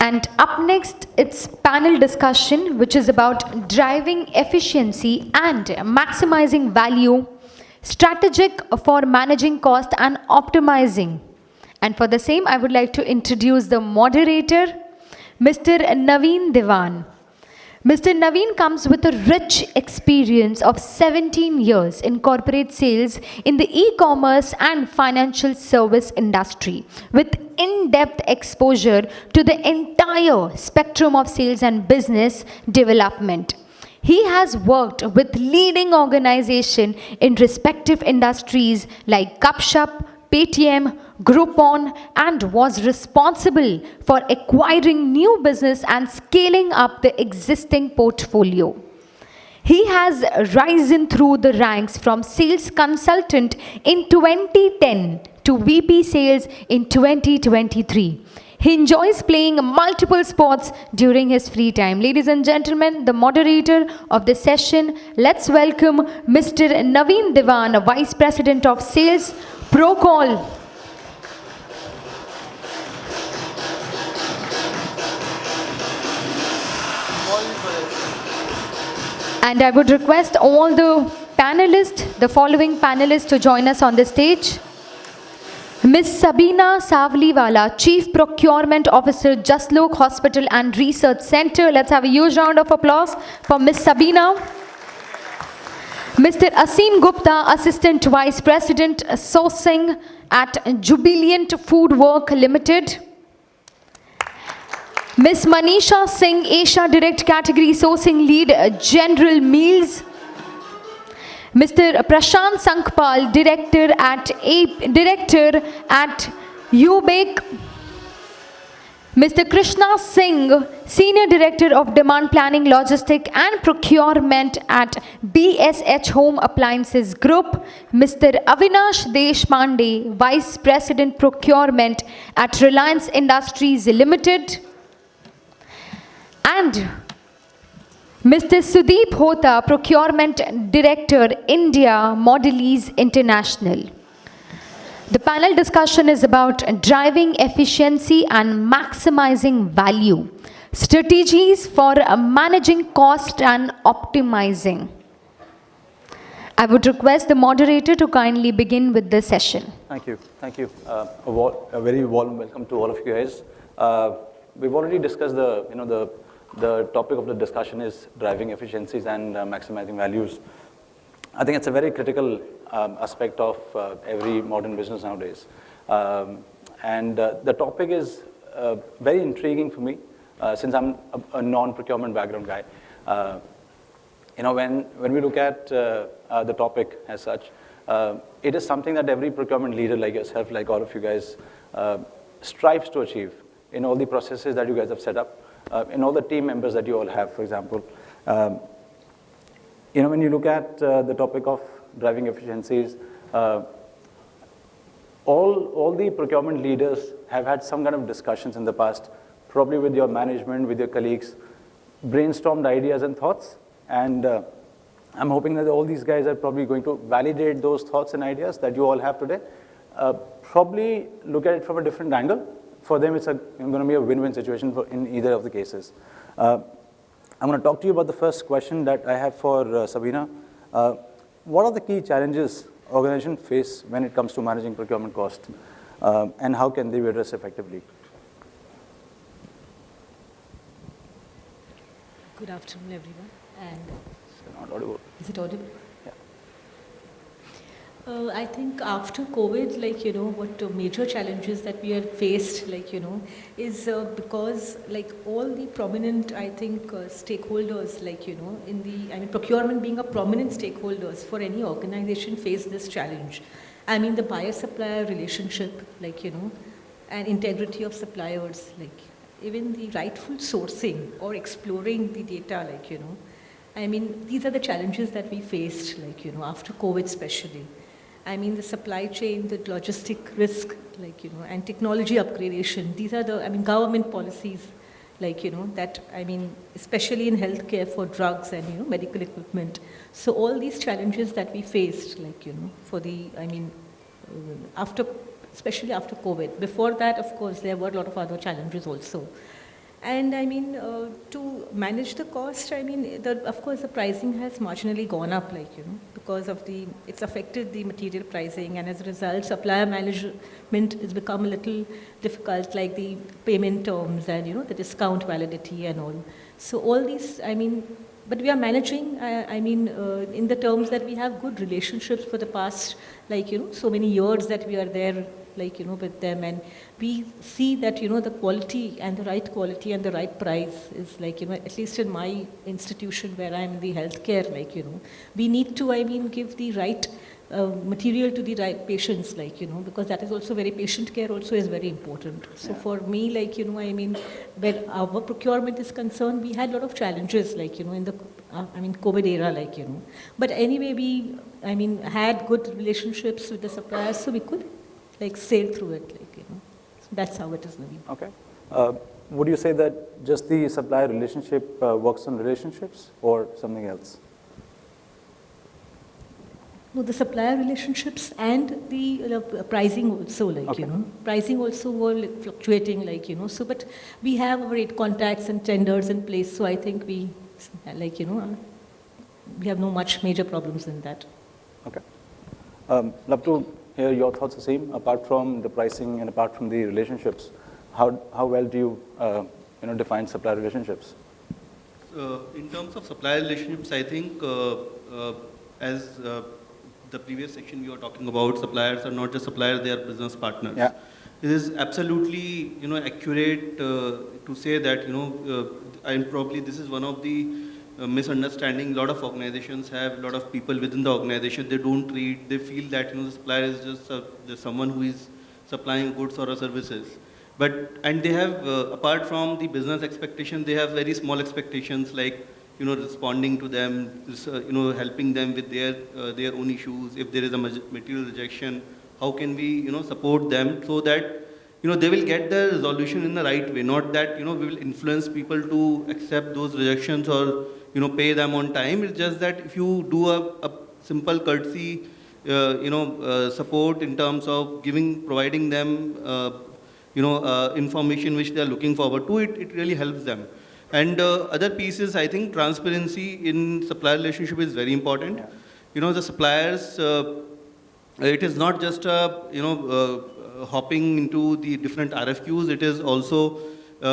And up next, it's panel discussion, which is about driving efficiency and maximizing value, strategic for managing cost and optimizing. And for the same, I would like to introduce the moderator, Mr. Naveen Diwan. Mr. Naveen comes with a rich experience of 17 years in corporate sales in the e-commerce and financial service industry, with in-depth exposure to the entire spectrum of sales and business development. He has worked with leading organizations in respective industries like Gupta, Paytm, Groupon, and was responsible for acquiring new business and scaling up the existing portfolio. He has risen through the ranks from sales consultant in 2010 to VP sales in 2023. He enjoys playing multiple sports during his free time. Ladies and gentlemen, the moderator of the session, let's welcome Mr. Naveen Diwan, Vice President of Sales, Procol. And I would request all the panelists, the following panelists, to join us on the stage. Ms. Sabina Sawliwala, Chief Procurement Officer, Jaslok Hospital and Research Center. Let's have a huge round of applause for Ms. Sabina. Mr. Aseem Gupta, Assistant Vice President, Sourcing at Jubilant Foodwork Limited. Ms. Manisha Singh, Asia Direct Category Sourcing Lead, General Meals. Mr. Prashant Sankpal, Director at Heubach. Mr. Krishna Singh, Senior Director of Demand Planning, Logistics and Procurement at BSH Home Appliances Group. Mr. Avinash Deshpande, Vice President Procurement at Reliance Industries Limited. And Mr. Sudeep Hota, Procurement Director, India, Modelies International. The panel discussion is about driving efficiency and maximizing value, strategies for managing cost and optimizing. I would request the moderator to kindly begin with the session. Thank you. Thank you. A very warm welcome to all of you guys. We've already discussed the topic of the discussion is driving efficiencies and maximizing values. I think it's a very critical aspect of every modern business nowadays. The topic is very intriguing for me since I'm a non-procurement background guy. When we look at the topic as such, it is something that every procurement leader like yourself, like all of you guys, strives to achieve in all the processes that you guys have set up. In all the team members that you all have, for example. When you look at the topic of driving efficiencies, all the procurement leaders have had some kind of discussions in the past, probably with your management, with your colleagues, brainstormed ideas and thoughts. And I'm hoping that all these guys are probably going to validate those thoughts and ideas that you all have today. Probably look at it from a different angle. For them, it's going to be a win-win situation in either of the cases. I'm going to talk to you about the first question that I have for Sabina. What are the key challenges organizations face when it comes to managing procurement cost, and how can they be addressed effectively? Good afternoon, everyone. And it's not audible. Is it audible? Yeah. I think after COVID, what major challenges that we have faced, is because all the prominent, stakeholders, procurement being a prominent stakeholders for any organization face this challenge. The buyer-supplier relationship, and integrity of suppliers, even the rightful sourcing or exploring the data, these are the challenges that we faced, after COVID especially. The supply chain, the logistic risk, and technology upgradation. These are the, government policies, that, especially in healthcare for drugs and, medical equipment. So all these challenges that we faced, for the, especially after COVID. Before that, of course, there were a lot of other challenges also. And I mean, to manage the cost, I mean, of course, the pricing has marginally gone up, like, because of it's affected the material pricing, and as a result, supplier management has become a little difficult, like the payment terms and, the discount validity and all. So all these, I mean, but we are managing, in the terms that we have good relationships for the past, like, so many years that we are there, like, with them, and we see that, the quality and the right price is, like, at least in my institution where I'm in the healthcare, like, we need to, I mean, give the right material to the right patients, like, because that is also very, patient care also is very important. So for me, like, I mean, where our procurement is concerned, we had a lot of challenges, like, in the, COVID era, like, but anyway, we, I mean, had good relationships with the suppliers, so we could, like, sail through it, like, So that's how it is, Naveen. Okay. Would you say that just the supplier relationship works on relationships or something else? No, the supplier relationships and the pricing also, like, pricing also were, like, fluctuating, like, so, but we have our rate contacts and tenders in place, so I think we, like, we have no much major problems in that. Okay. Love to hear your thoughts, Aseem. Apart from the pricing and apart from the relationships, how well do you define supplier relationships? In terms of supplier relationships, I think as the previous section we were talking about, suppliers are not just suppliers; they are business partners. Yeah. It is absolutely accurate to say that and probably this is one of the misunderstanding. A lot of organizations have a lot of people within the organization. They don't treat. They feel that the supplier is just someone who is supplying goods or services. And they have apart from the business expectation, they have very small expectations like responding to them, helping them with their own issues. If there is a material rejection, how can we support them so that they will get the resolution in the right way. Not that we will influence people to accept those rejections or pay them on time. It's just that if you do a simple courtesy support in terms of providing them information which they are looking forward to, it really helps them. And other pieces, I think transparency in supplier relationship is very important. Yeah. The suppliers, it is not just hopping into the different RFQs. It is also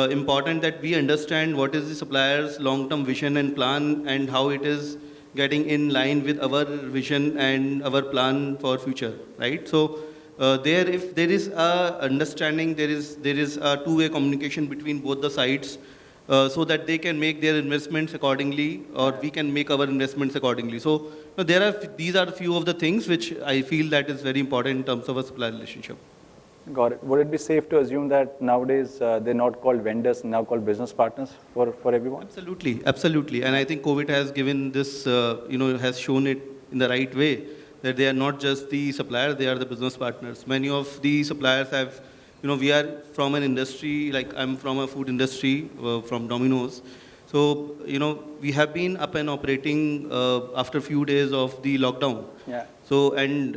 important that we understand what is the supplier's long-term vision and plan and how it is getting in line with our vision and our plan for future, right? So if there is a understanding, there is a two-way communication between both the sides, so that they can make their investments accordingly, or we can make our investments accordingly. So these are a few of the things which I feel that is very important in terms of a supply relationship. Got it. Would it be safe to assume that nowadays they're not called vendors, now called business partners for everyone? Absolutely, absolutely. And I think COVID has given this, has shown it in the right way, that they are not just the suppliers, they are the business partners. Many of the suppliers have, we are from an industry, like I'm from a food industry, from Domino's. So, we have been up and operating after a few days of the lockdown. Yeah. So, and,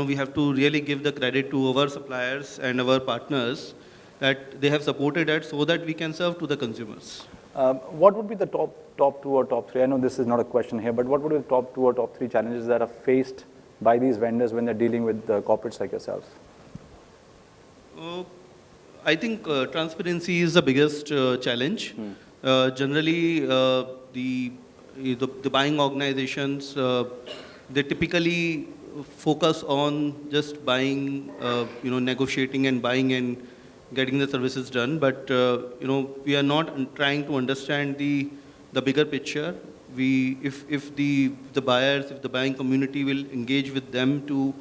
we have to really give the credit to our suppliers and our partners that they have supported us so that we can serve to the consumers. What would be the top two or top three? I know this is not a question here, but what would be the top two or top three challenges that are faced by these vendors when they're dealing with corporates like yourselves? I think transparency is the biggest challenge. Generally, the buying organizations, they typically focus on just buying, negotiating and buying and getting the services done. But, we are not trying to understand the bigger picture. If the buyers, if the buying community will engage with them to,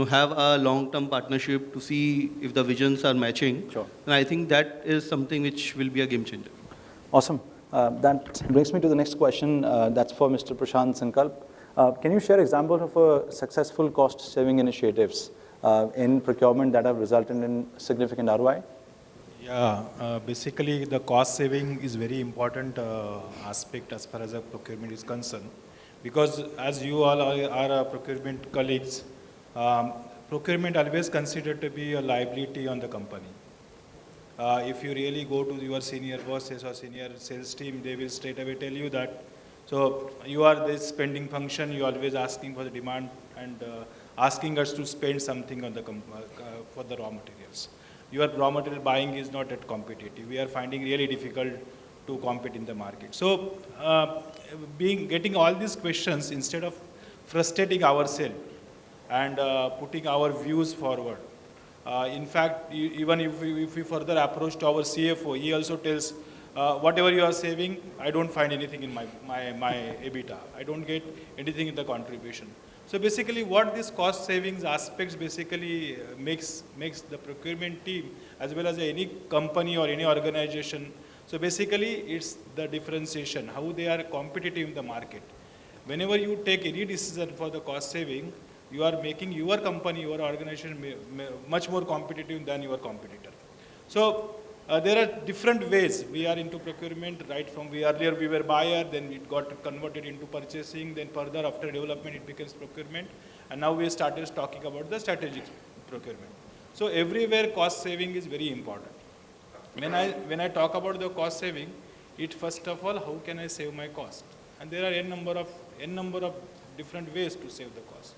have a long-term partnership to see if the visions are matching. Sure. And I think that is something which will be a game changer. Awesome. That brings me to the next question. That's for Mr. Prashant Sankpal. Can you share examples of successful cost-saving initiatives in procurement that have resulted in significant ROI? Yeah, basically the cost saving is very important aspect as far as the procurement is concerned. Because as you all are procurement colleagues, procurement always considered to be a liability on the company. If you really go to your senior bosses or senior sales team, they will straight away tell you that. So you are this spending function, you are always asking for the demand and asking us to spend something on the for the raw materials. Your raw material buying is not that competitive. We are finding really difficult to compete in the market. So getting all these questions instead of frustrating ourselves and putting our views forward. In fact, even if we further approach to our CFO, he also tells, whatever you are saving, I don't find anything in my EBITDA. I don't get anything in the contribution. So basically what this cost savings aspects basically makes the procurement team as well as any company or any organization. So basically it's the differentiation, how they are competitive in the market. Whenever you take any decision for the cost saving, you are making your company, your organization much more competitive than your competitor. So there are different ways we are into procurement, right from earlier we were buyer, then it got converted into purchasing, then further after development it becomes procurement, and now we started talking about the strategic procurement. So everywhere cost saving is very important. When I talk about the cost saving, it first of all, how can I save my cost? And there are n number of different ways to save the cost.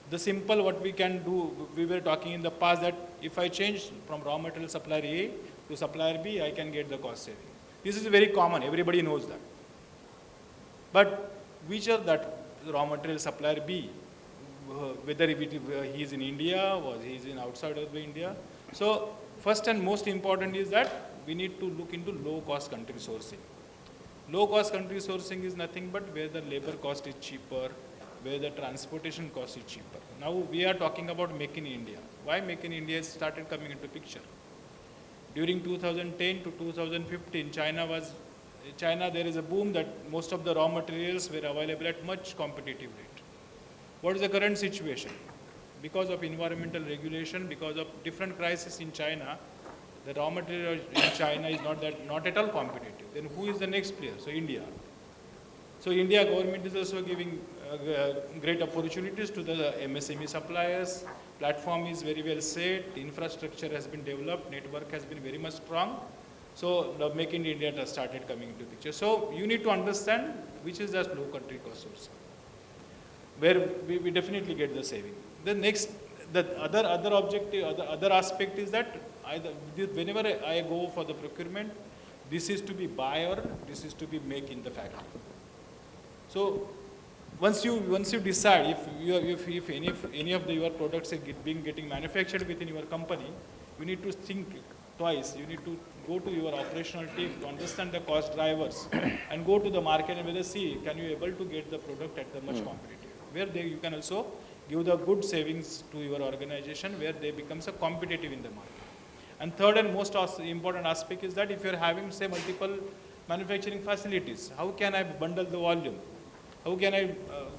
The simple what we can do, we were talking in the past that if I change from raw material supplier A to supplier B, I can get the cost saving. This is very common, everybody knows that. But which are that raw material supplier B, whether he is in India or he is in outside of India. So first and most important is that we need to look into low cost country sourcing. Low cost country sourcing is nothing but where the labor cost is cheaper, where the transportation cost is cheaper. Now we are talking about Make in India. Why Make in India started coming into picture? During 2010 to 2015, China there is a boom that most of the raw materials were available at much competitive rate. What is the current situation? Because of environmental regulation, because of different crises in China, the raw material in China is not at all competitive. Then who is the next player? So India. So India government is also giving great opportunities to the MSME suppliers. Platform is very well set, infrastructure has been developed, network has been very much strong. So the Make in India has started coming into picture. So you need to understand which is just low country cost source, where we definitely get the saving. The next, the other objective, the other aspect is that whenever I go for the procurement, this is to be buy or this is to be make in the factory. So once you decide if any of your products are getting manufactured within your company, you need to think twice. You need to go to your operational team to understand the cost drivers and go to the market and whether can you able to get the product at the much competitive, where you can also give the good savings to your organization where they becomes a competitive in the market. And third and most important aspect is that if you're having say multiple manufacturing facilities, how can I bundle the volume? How can I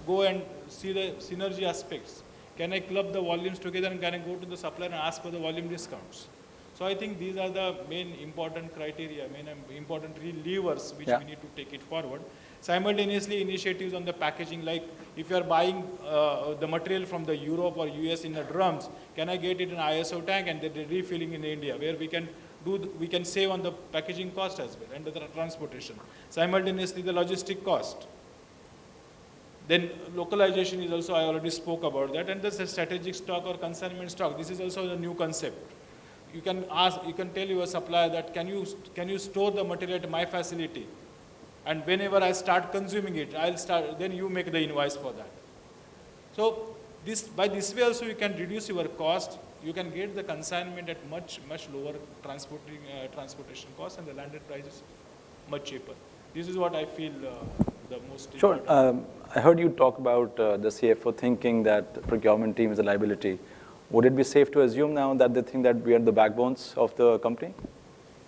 go and see the synergy aspects? Can I club the volumes together and can I go to the supplier and ask for the volume discounts? So I think these are the main important criteria, main important levers which we need to take it forward. Simultaneously, initiatives on the packaging, like if you are buying the material from the Europe or US in the drums, can I get it in ISO tank and then refilling in India, where we can save on the packaging cost as well and the transportation. Simultaneously, the logistic cost. Then localization is also, I already spoke about that, and the strategic stock or consignment stock. This is also a new concept. You can tell your supplier that can you store the material at my facility, and whenever I start consuming it, then you make the invoice for that. So by this way also you can reduce your cost. You can get the consignment at much lower transportation cost, and the landed price is much cheaper. This is what I feel the most important. Sure. I heard you talk about the CFO thinking that the procurement team is a liability. Would it be safe to assume now that they think that we are the backbones of the company?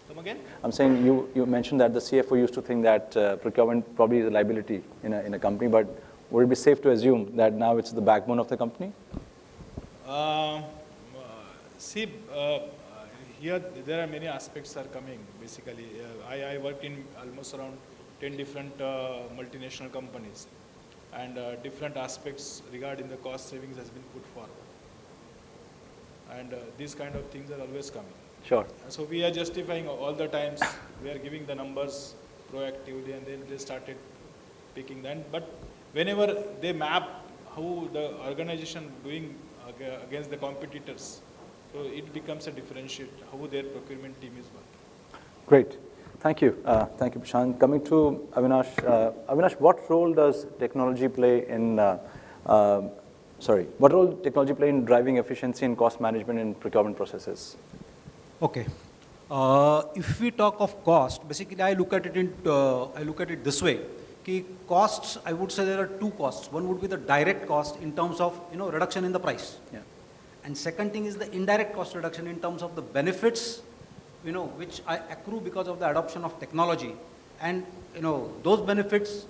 Come again? I'm saying you mentioned that the CFO used to think that procurement probably is a liability in a company, but would it be safe to assume that now it's the backbone of the company? Here there are many aspects are coming. Basically, I worked in almost around 10 different multinational companies, and different aspects regarding the cost savings has been put forward. And these kind of things are always coming. Sure. So we are justifying all the times, we are giving the numbers proactively, and then they started picking that. But whenever they map how the organization doing against the competitors, so it becomes a differentiate how their procurement team is working. Great. Thank you. Thank you, Prashant. Coming to Avinash. Avinash, what role does technology play in, what role technology play in driving efficiency and cost management in procurement processes? Okay. If we talk of cost, basically I look at it this way. Ki costs, I would say there are two costs. One would be the direct cost in terms of reduction in the price. Yeah. And second thing is the indirect cost reduction in terms of the benefits which I accrue because of the adoption of technology, and those benefits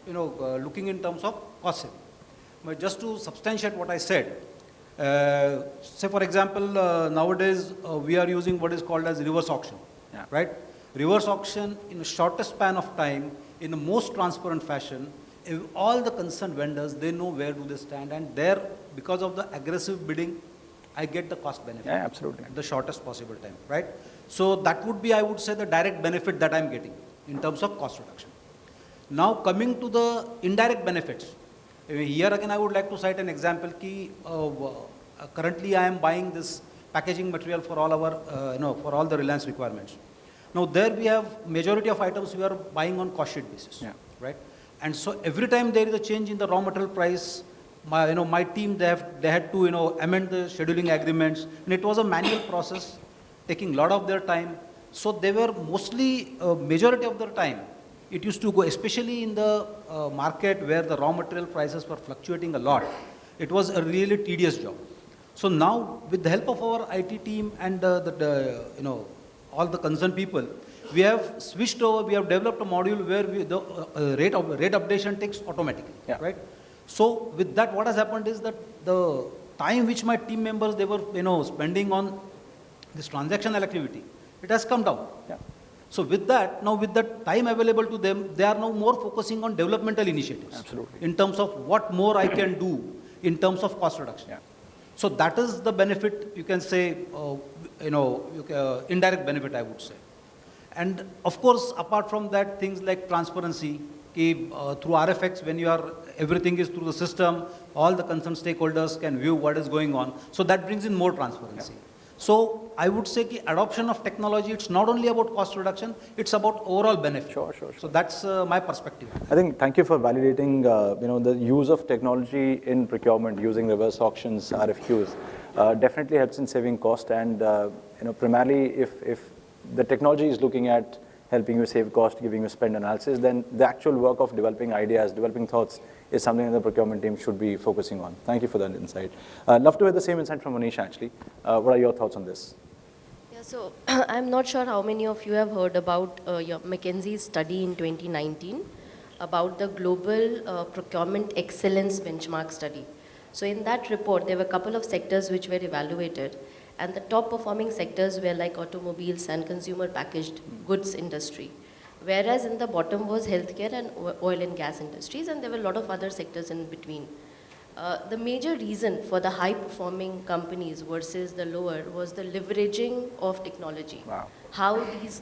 looking in terms of cost saving. But just to substantiate what I said, say for example, nowadays we are using what is called as reverse auction, yeah. right? Reverse auction in the shortest span of time, in the most transparent fashion, if all the concerned vendors, they know where do they stand, and there, because of the aggressive bidding, I get the cost benefit. Yeah, absolutely. At the shortest possible time, right? So that would be, I would say, the direct benefit that I'm getting in terms of cost reduction. Now coming to the indirect benefits, here again I would like to cite an example. Currently I am buying this packaging material for all our, for all the Reliance requirements. Now there we have majority of items we are buying on cost sheet basis, yeah. right? And so every time there is a change in the raw material price, my team, they had to amend the scheduling agreements, and it was a manual process, taking a lot of their time. So they were mostly, majority of their time, it used to go, especially in the market where the raw material prices were fluctuating a lot. It was a really tedious job. So now, with the help of our IT team and all the concerned people, we have switched over. We have developed a module where the rate updation takes automatically, yeah. right? So with that, what has happened is that the time which my team members, they were spending on this transactional activity, it has come down. Yeah. So with that, now with that time available to them, they are now more focusing on developmental initiatives. Absolutely. In terms of what more I can do in terms of cost reduction. Yeah. So that is the benefit, you can say, indirect benefit, I would say. And of course, apart from that, things like transparency, through RFX, when everything is through the system, all the concerned stakeholders can view what is going on. So that brings in more transparency. Yeah. So I would say adoption of technology, it's not only about cost reduction, it's about overall benefit. Sure. So that's my perspective. I think, thank you for validating, the use of technology in procurement using reverse auctions, RFQs, definitely helps in saving cost, and, primarily if the technology is looking at helping you save cost, giving you spend analysis, then the actual work of developing ideas, developing thoughts is something that the procurement team should be focusing on. Thank you for that insight. I'd love to hear the same insight from Manisha, actually. What are your thoughts on this? Yeah, so I'm not sure how many of you have heard about your McKinsey's study in 2019 about the Global Procurement Excellence Benchmark Study. So in that report, there were a couple of sectors which were evaluated, and the top performing sectors were like automobiles and consumer packaged goods industry. Whereas in the bottom was healthcare and oil and gas industries, and there were a lot of other sectors in between. The major reason for the high performing companies versus the lower was the leveraging of technology. Wow. How these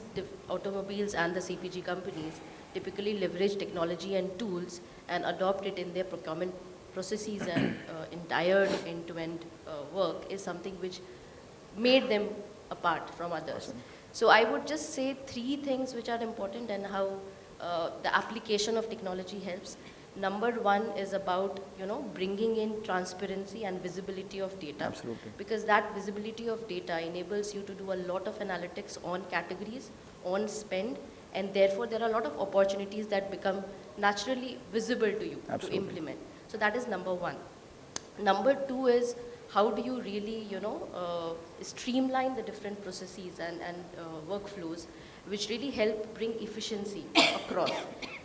automobiles and the CPG companies typically leverage technology and tools and adopt it in their procurement processes and entire end-to-end work is something which made them apart from others. Awesome. So I would just say three things which are important and how the application of technology helps. Number one is about, bringing in transparency and visibility of data. Absolutely. Because that visibility of data enables you to do a lot of analytics on categories, on spend, and therefore there are a lot of opportunities that become naturally visible to you. Absolutely. To implement. So that is number one. Number two is how do you really, streamline the different processes and workflows which really help bring efficiency across.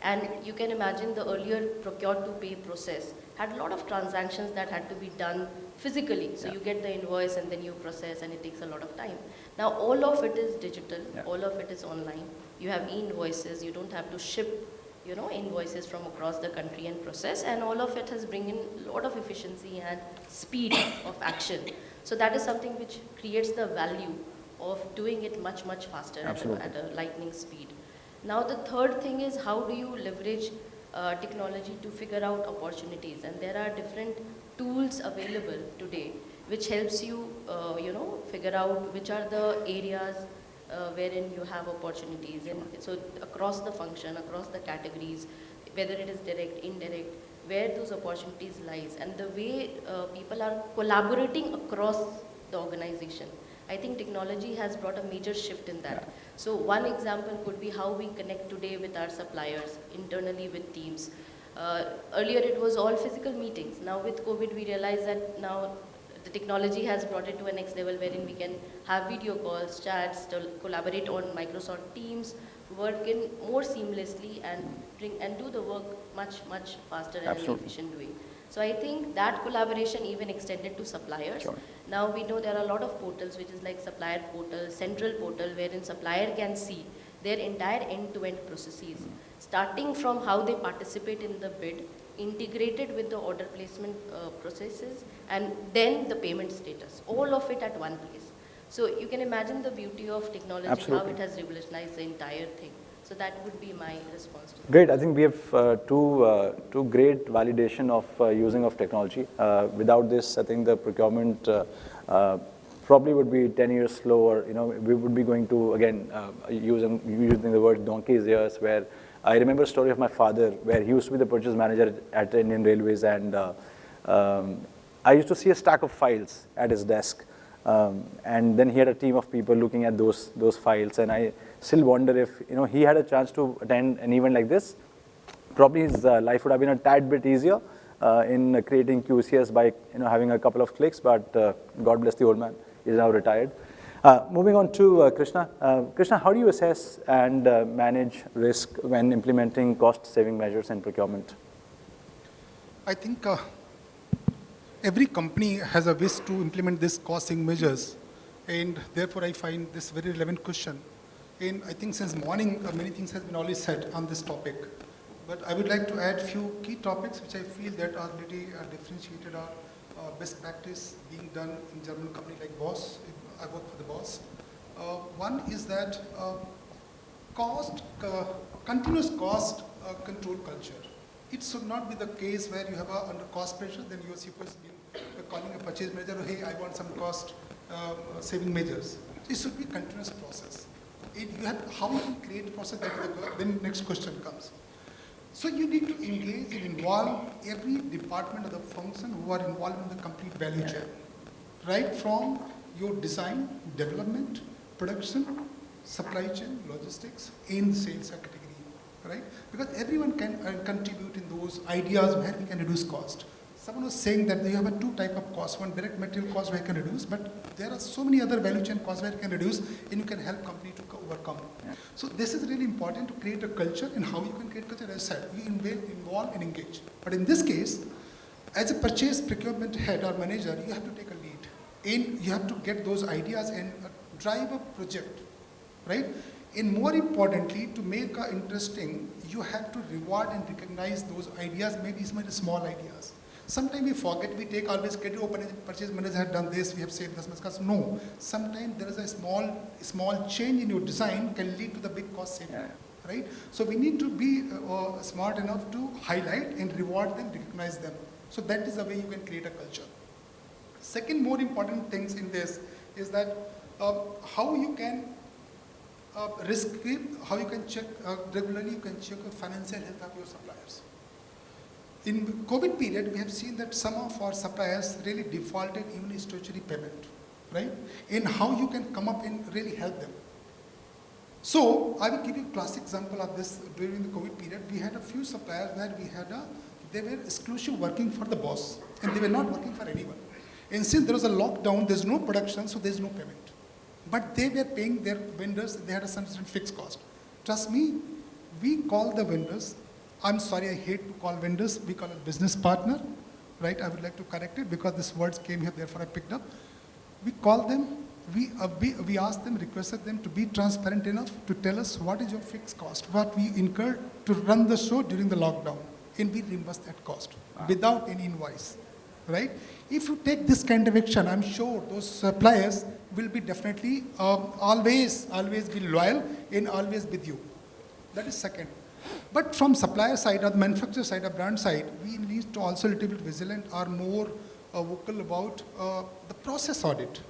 And you can imagine the earlier procure to pay process had a lot of transactions that had to be done physically. So you get the invoice and then you process, and it takes a lot of time. Now all of it is digital, all of it is online. You have e-invoices, you don't have to ship invoices from across the country and process, and all of it has bring in a lot of efficiency and speed of action. So that is something which creates the value of doing it much, much faster Absolutely. at a lightning speed. Now the third thing is how do you leverage technology to figure out opportunities, and there are different tools available today which helps you, figure out which are the areas wherein you have opportunities, and so across the function, across the categories, whether it is direct, indirect, where those opportunities lies, and the way people are collaborating across the organization. I think technology has brought a major shift in that. So one example could be how we connect today with our suppliers, internally with teams. Earlier it was all physical meetings. Now with COVID we realize that now the technology has brought it to a next level wherein we can have video calls, chats, to collaborate on Microsoft Teams, work in more seamlessly and do the work much, much faster and in an efficient way. So I think that collaboration even extended to suppliers. Sure. Now we know there are a lot of portals which is like supplier portal, central portal, wherein supplier can see their entire end-to-end processes, starting from how they participate in the bid, integrated with the order placement processes, and then the payment status, all of it at one place. So you can imagine the beauty of technology, Absolutely. how it has revolutionized the entire thing. So that would be my response to that. Great. I think we have two great validation of using of technology. Without this, I think the procurement probably would be 10 years slower. We would be going to, again, using the word donkey's ears, where I remember a story of my father where he used to be the purchase manager at Indian Railways, and I used to see a stack of files at his desk. And then he had a team of people looking at those files, and I still wonder if he had a chance to attend an event like this, probably his life would have been a tad bit easier in creating QCS by having a couple of clicks. But God bless the old man, he's now retired. Moving on to Krishna. Krishna, how do you assess and manage risk when implementing cost-saving measures in procurement? I think every company has a wish to implement these cost-saving measures, and therefore I find this very relevant question. And I think since morning, many things have been already said on this topic. But I would like to add few key topics which I feel that are really differentiated or best practice being done in German company like Boss. I work for the Boss. One is that continuous cost control culture. It should not be the case where you have under cost pressure, then you are supposed to be calling a purchase manager, hey, I want some cost saving measures. It should be a continuous process. How you can create a process, then next question comes. So you need to engage and involve every department of the function who are involved in the complete value chain. Right from your design, development, production, supply chain, logistics, and sales category. Right? Because everyone can contribute in those ideas where we can reduce cost. Someone was saying that you have a two type of cost, one direct material cost where you can reduce, but there are so many other value chain costs where you can reduce and you can help company to overcome. Yeah. So this is really important to create a culture, and how you can create culture, as I said, you involve and engage. But in this case, as a purchase procurement head or manager, you have to take a lead. And you have to get those ideas and drive a project, right? And more importantly, to make it interesting, you have to reward and recognize those ideas, maybe small ideas. Sometimes we forget, we take always credit, purchase manager had done this, we have saved this much cost. No, sometimes there is a small change in your design can lead to the big cost saving, right? So we need to be smart enough to highlight and reward them, recognize them. So that is the way you can create a culture. Second more important things in this is that how you can how you can check regularly, you can check the financial health of your suppliers. In COVID period, we have seen that some of our suppliers really defaulted even in statutory payment, right? And how you can come up and really help them. So I will give you a classic example of this. During the COVID period, we had a few suppliers where they were exclusive working for the boss, and they were not working for anyone. And since there was a lockdown, there's no production, so there's no payment. But they were paying their vendors, they had a certain fixed cost. Trust me, we call the vendors. I'm sorry, I hate to call vendors, we call it business partner, right? I would like to correct it because these words came here, therefore I picked up. We call them, we asked them, requested them to be transparent enough to tell us what is your fixed cost, what we incurred to run the show during the lockdown, and we reimburse that cost without any invoice, right? If you take this kind of action, I'm sure those suppliers will be definitely always be loyal and always with you. That is second. But from supplier side or the manufacturer side or brand side, we need to also a little bit vigilant or more vocal about the process audit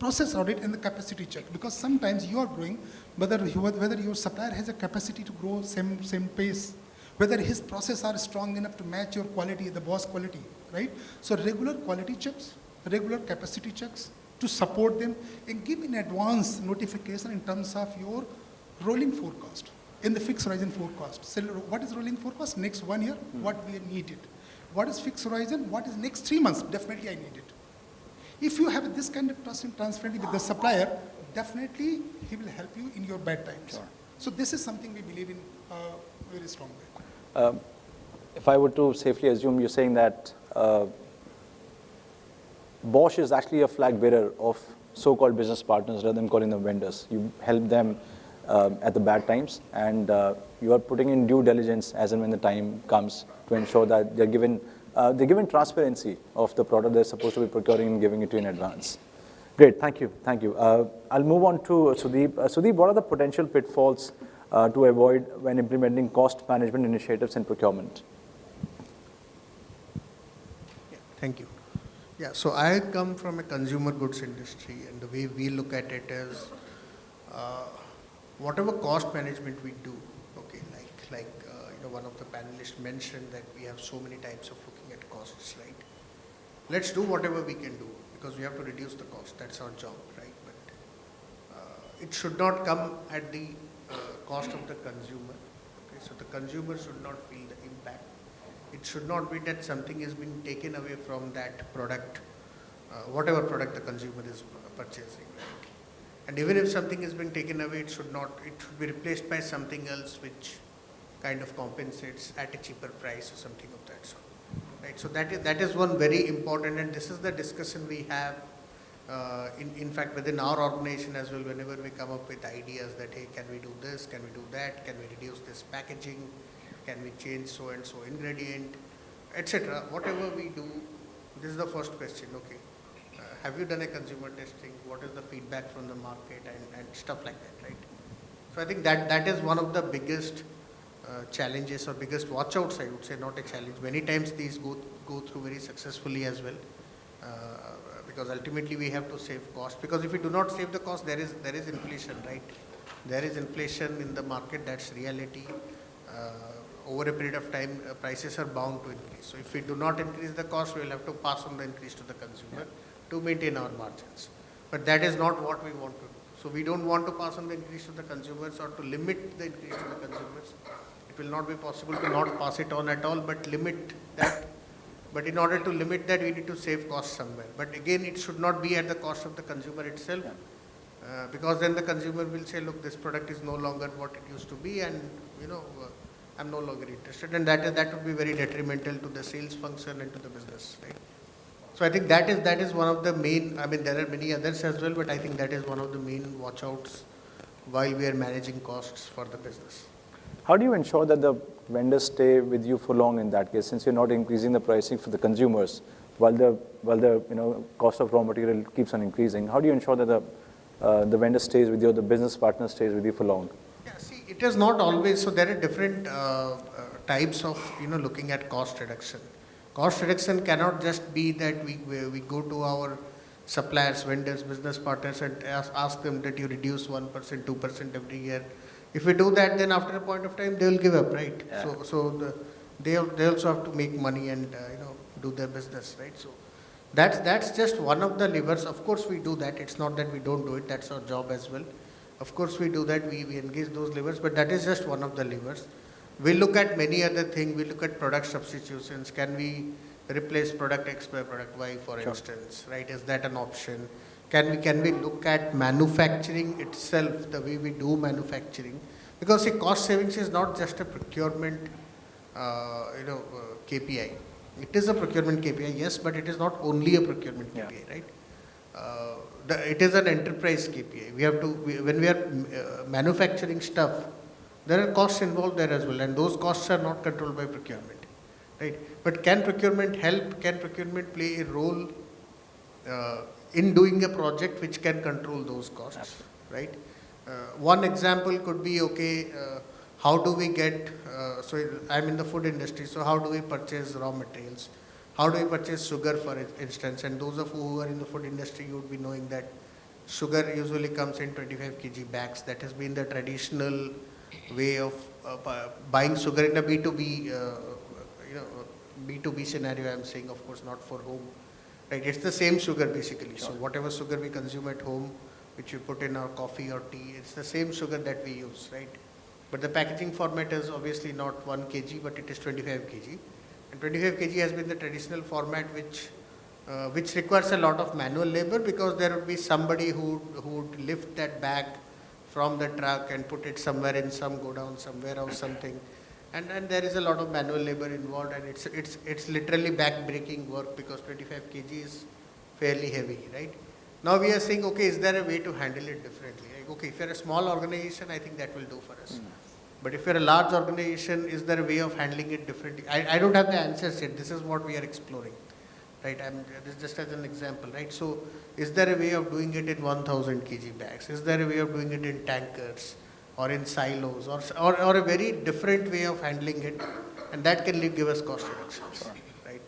and the capacity check, because sometimes you are growing, whether your supplier has a capacity to grow same pace, whether his process are strong enough to match your quality, the boss quality, right? So regular quality checks, regular capacity checks to support them and give in advance notification in terms of your rolling forecast, in the fixed horizon forecast. So what is rolling forecast? Next 1 year, what we need it. What is fixed horizon? What is next 3 months? Definitely I need it. If you have this kind of trust and transparency with the supplier, definitely he will help you in your bad times. Sure. So this is something we believe in very strongly. If I were to safely assume, you're saying that Bosch is actually a flag bearer of so-called business partners rather than calling them vendors. You help them at the bad times, and you are putting in due diligence as and when the time comes to ensure that they're given transparency of the product they're supposed to be procuring and giving it to you in advance. Great, thank you. I'll move on to Sudeep. Sudeep, what are the potential pitfalls to avoid when implementing cost management initiatives in procurement? Yeah, thank you. Yeah, so I come from a consumer goods industry, and the way we look at it is whatever cost management we do, okay, like one of the panelists mentioned that we have so many types of looking at costs, right? Let's do whatever we can do because we have to reduce the cost. That's our job, right? But it should not come at the cost of the consumer. Okay, so the consumer should not feel the impact. It should not be that something is being taken away from that product, whatever product the consumer is purchasing, right? And even if something is being taken away, it should be replaced by something else which kind of compensates at a cheaper price or something of that sort, right? So that is one very important, and this is the discussion we have in fact within our organization as well. Whenever we come up with ideas that, hey, can we do this, can we do that, can we reduce this packaging, can we change so and so ingredient, etc. Whatever we do, this is the first question. Okay, have you done a consumer testing? What is the feedback from the market and stuff like that, right? So I think that is one of the biggest challenges or biggest watch-outs, I would say, not a challenge. Many times these go through very successfully as well, because ultimately we have to save cost. Because if we do not save the cost, there is inflation, right? There is inflation in the market. That's reality. Over a period of time, prices are bound to increase. So if we do not increase the cost, we will have to pass on the increase to the consumer to maintain our margins. But that is not what we want to do. So we don't want to pass on the increase to the consumers or to limit the increase to the consumers. It will not be possible to not pass it on at all, but limit that. But in order to limit that, we need to save costs somewhere. But again, it should not be at the cost of the consumer itself, because then the consumer will say, look, this product is no longer what it used to be, and I'm no longer interested, and that would be very detrimental to the sales function and to the business, right? So I think that is one of the main. I mean, there are many others as well, but I think that is one of the main watch-outs while we are managing costs for the business. How do you ensure that the vendors stay with you for long in that case, since you're not increasing the pricing for the consumers while the cost of raw material keeps on increasing? How do you ensure that the vendor stays with you, the business partner stays with you for long? Yeah, see, it is not always. So there are different types of looking at cost reduction. Cost reduction cannot just be that we go to our suppliers, vendors, business partners and ask them that you reduce 1%, 2% every year. If we do that, then after a point of time, they will give up, right? Yeah. So they also have to make money and do their business, right? So that's just one of the levers. Of course, we do that. It's not that we don't do it. That's our job as well. Of course, we do that. We engage those levers, but that is just one of the levers. We look at many other things. We look at product substitutions. Can we replace product X by product Y, for instance, right? Is that an option? Can we look at manufacturing itself, the way we do manufacturing? Because see, cost savings is not just a procurement, KPI. It is a procurement KPI, yes, but it is not only a procurement KPI, right? It is an enterprise KPI. When we are manufacturing stuff, there are costs involved there as well, and those costs are not controlled by procurement, right? But can procurement help? Can procurement play a role in doing a project which can control those costs, right? One example could be, okay, how do we get, so I'm in the food industry, so how do we purchase raw materials? How do we purchase sugar, for instance? And those of you who are in the food industry, you would be knowing that sugar usually comes in 25 kg bags. That has been the traditional way of buying sugar in a B2B, B2B scenario. I'm saying, of course, not for home, right? It's the same sugar basically. So whatever sugar we consume at home, which we put in our coffee or tea, it's the same sugar that we use, right? But the packaging format is obviously not 1 kg, but it is 25 kg. And 25 kg has been the traditional format which requires a lot of manual labor, because there would be somebody who would lift that bag from the truck and put it somewhere in some godown, somewhere or something. And there is a lot of manual labor involved, and it's literally back-breaking work, because 25 kg is fairly heavy, right? Now we are saying, okay, is there a way to handle it differently? Like, okay, if you're a small organization, I think that will do for us. But if you're a large organization, is there a way of handling it differently? I don't have the answers yet. This is what we are exploring, right? This is just as an example, right? So is there a way of doing it in 1000 kg bags? Is there a way of doing it in tankers or in silos, or a very different way of handling it? And that can give us cost reductions, right?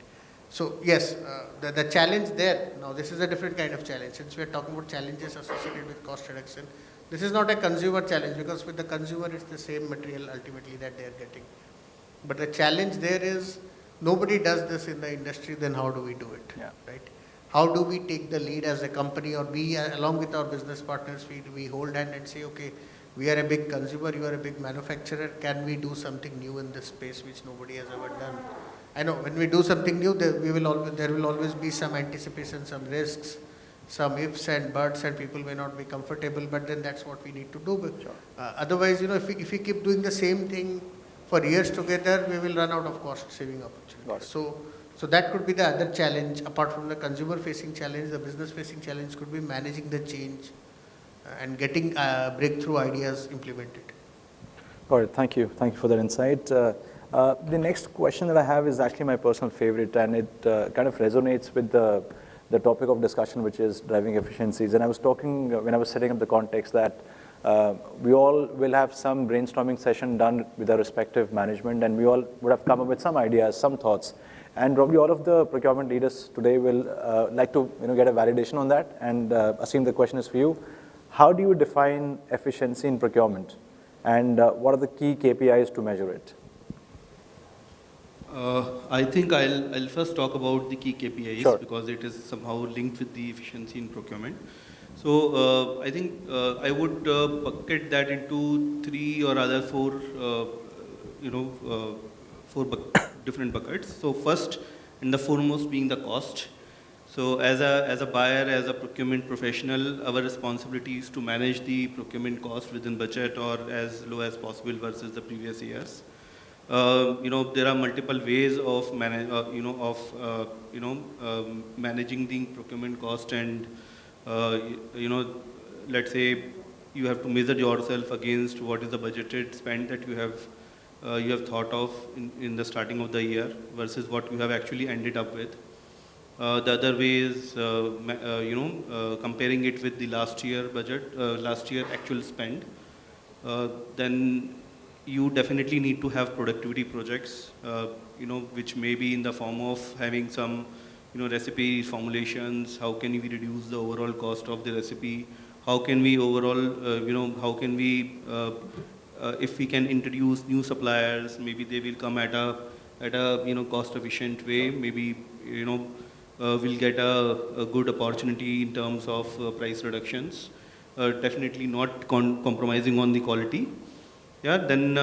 So yes, the challenge there, now this is a different kind of challenge. Since we are talking about challenges associated with cost reduction, this is not a consumer challenge, because with the consumer it's the same material ultimately that they are getting. But the challenge there is, nobody does this in the industry, then how do we do it, right? How do we take the lead as a company, or we along with our business partners, we hold hand and say, okay, we are a big consumer, you are a big manufacturer, can we do something new in this space which nobody has ever done? I know when we do something new, there will always be some anticipation, some risks, some ifs and buts, and people may not be comfortable, but then that's what we need to do. Otherwise, if we keep doing the same thing for years together, we will run out of cost saving opportunities. So that could be the other challenge. Apart from the consumer facing challenge, the business facing challenge could be managing the change and getting breakthrough ideas implemented. Got it. Thank you. Thank you for that insight. The next question that I have is actually my personal favorite, and it kind of resonates with the topic of discussion, which is driving efficiencies. And I was talking, when I was setting up the context, that we all will have some brainstorming session done with our respective management, and we all would have come up with some ideas, some thoughts. And probably all of the procurement leaders today will like to get a validation on that. And Aseem, the question is for you. How do you define efficiency in procurement? And what are the key KPIs to measure it? I think I'll first talk about the key KPIs, Sure. because it is somehow linked with the efficiency in procurement. So I think I would bucket that into three or rather four, different buckets. So first and the foremost being the cost. So as a buyer, as a procurement professional, our responsibility is to manage the procurement cost within budget or as low as possible versus the previous years. There are multiple ways of managing the procurement cost, and let's say you have to measure yourself against what is the budgeted spend that you have thought of in the starting of the year versus what you have actually ended up with. The other way is comparing it with the last year budget, last year actual spend. Then you definitely need to have productivity projects, which may be in the form of having some, recipe formulations. How can we reduce the overall cost of the recipe? How can we if we can introduce new suppliers, maybe they will come at a cost efficient way. Maybe, we'll get a good opportunity in terms of price reductions. Definitely not compromising on the quality. Yeah, then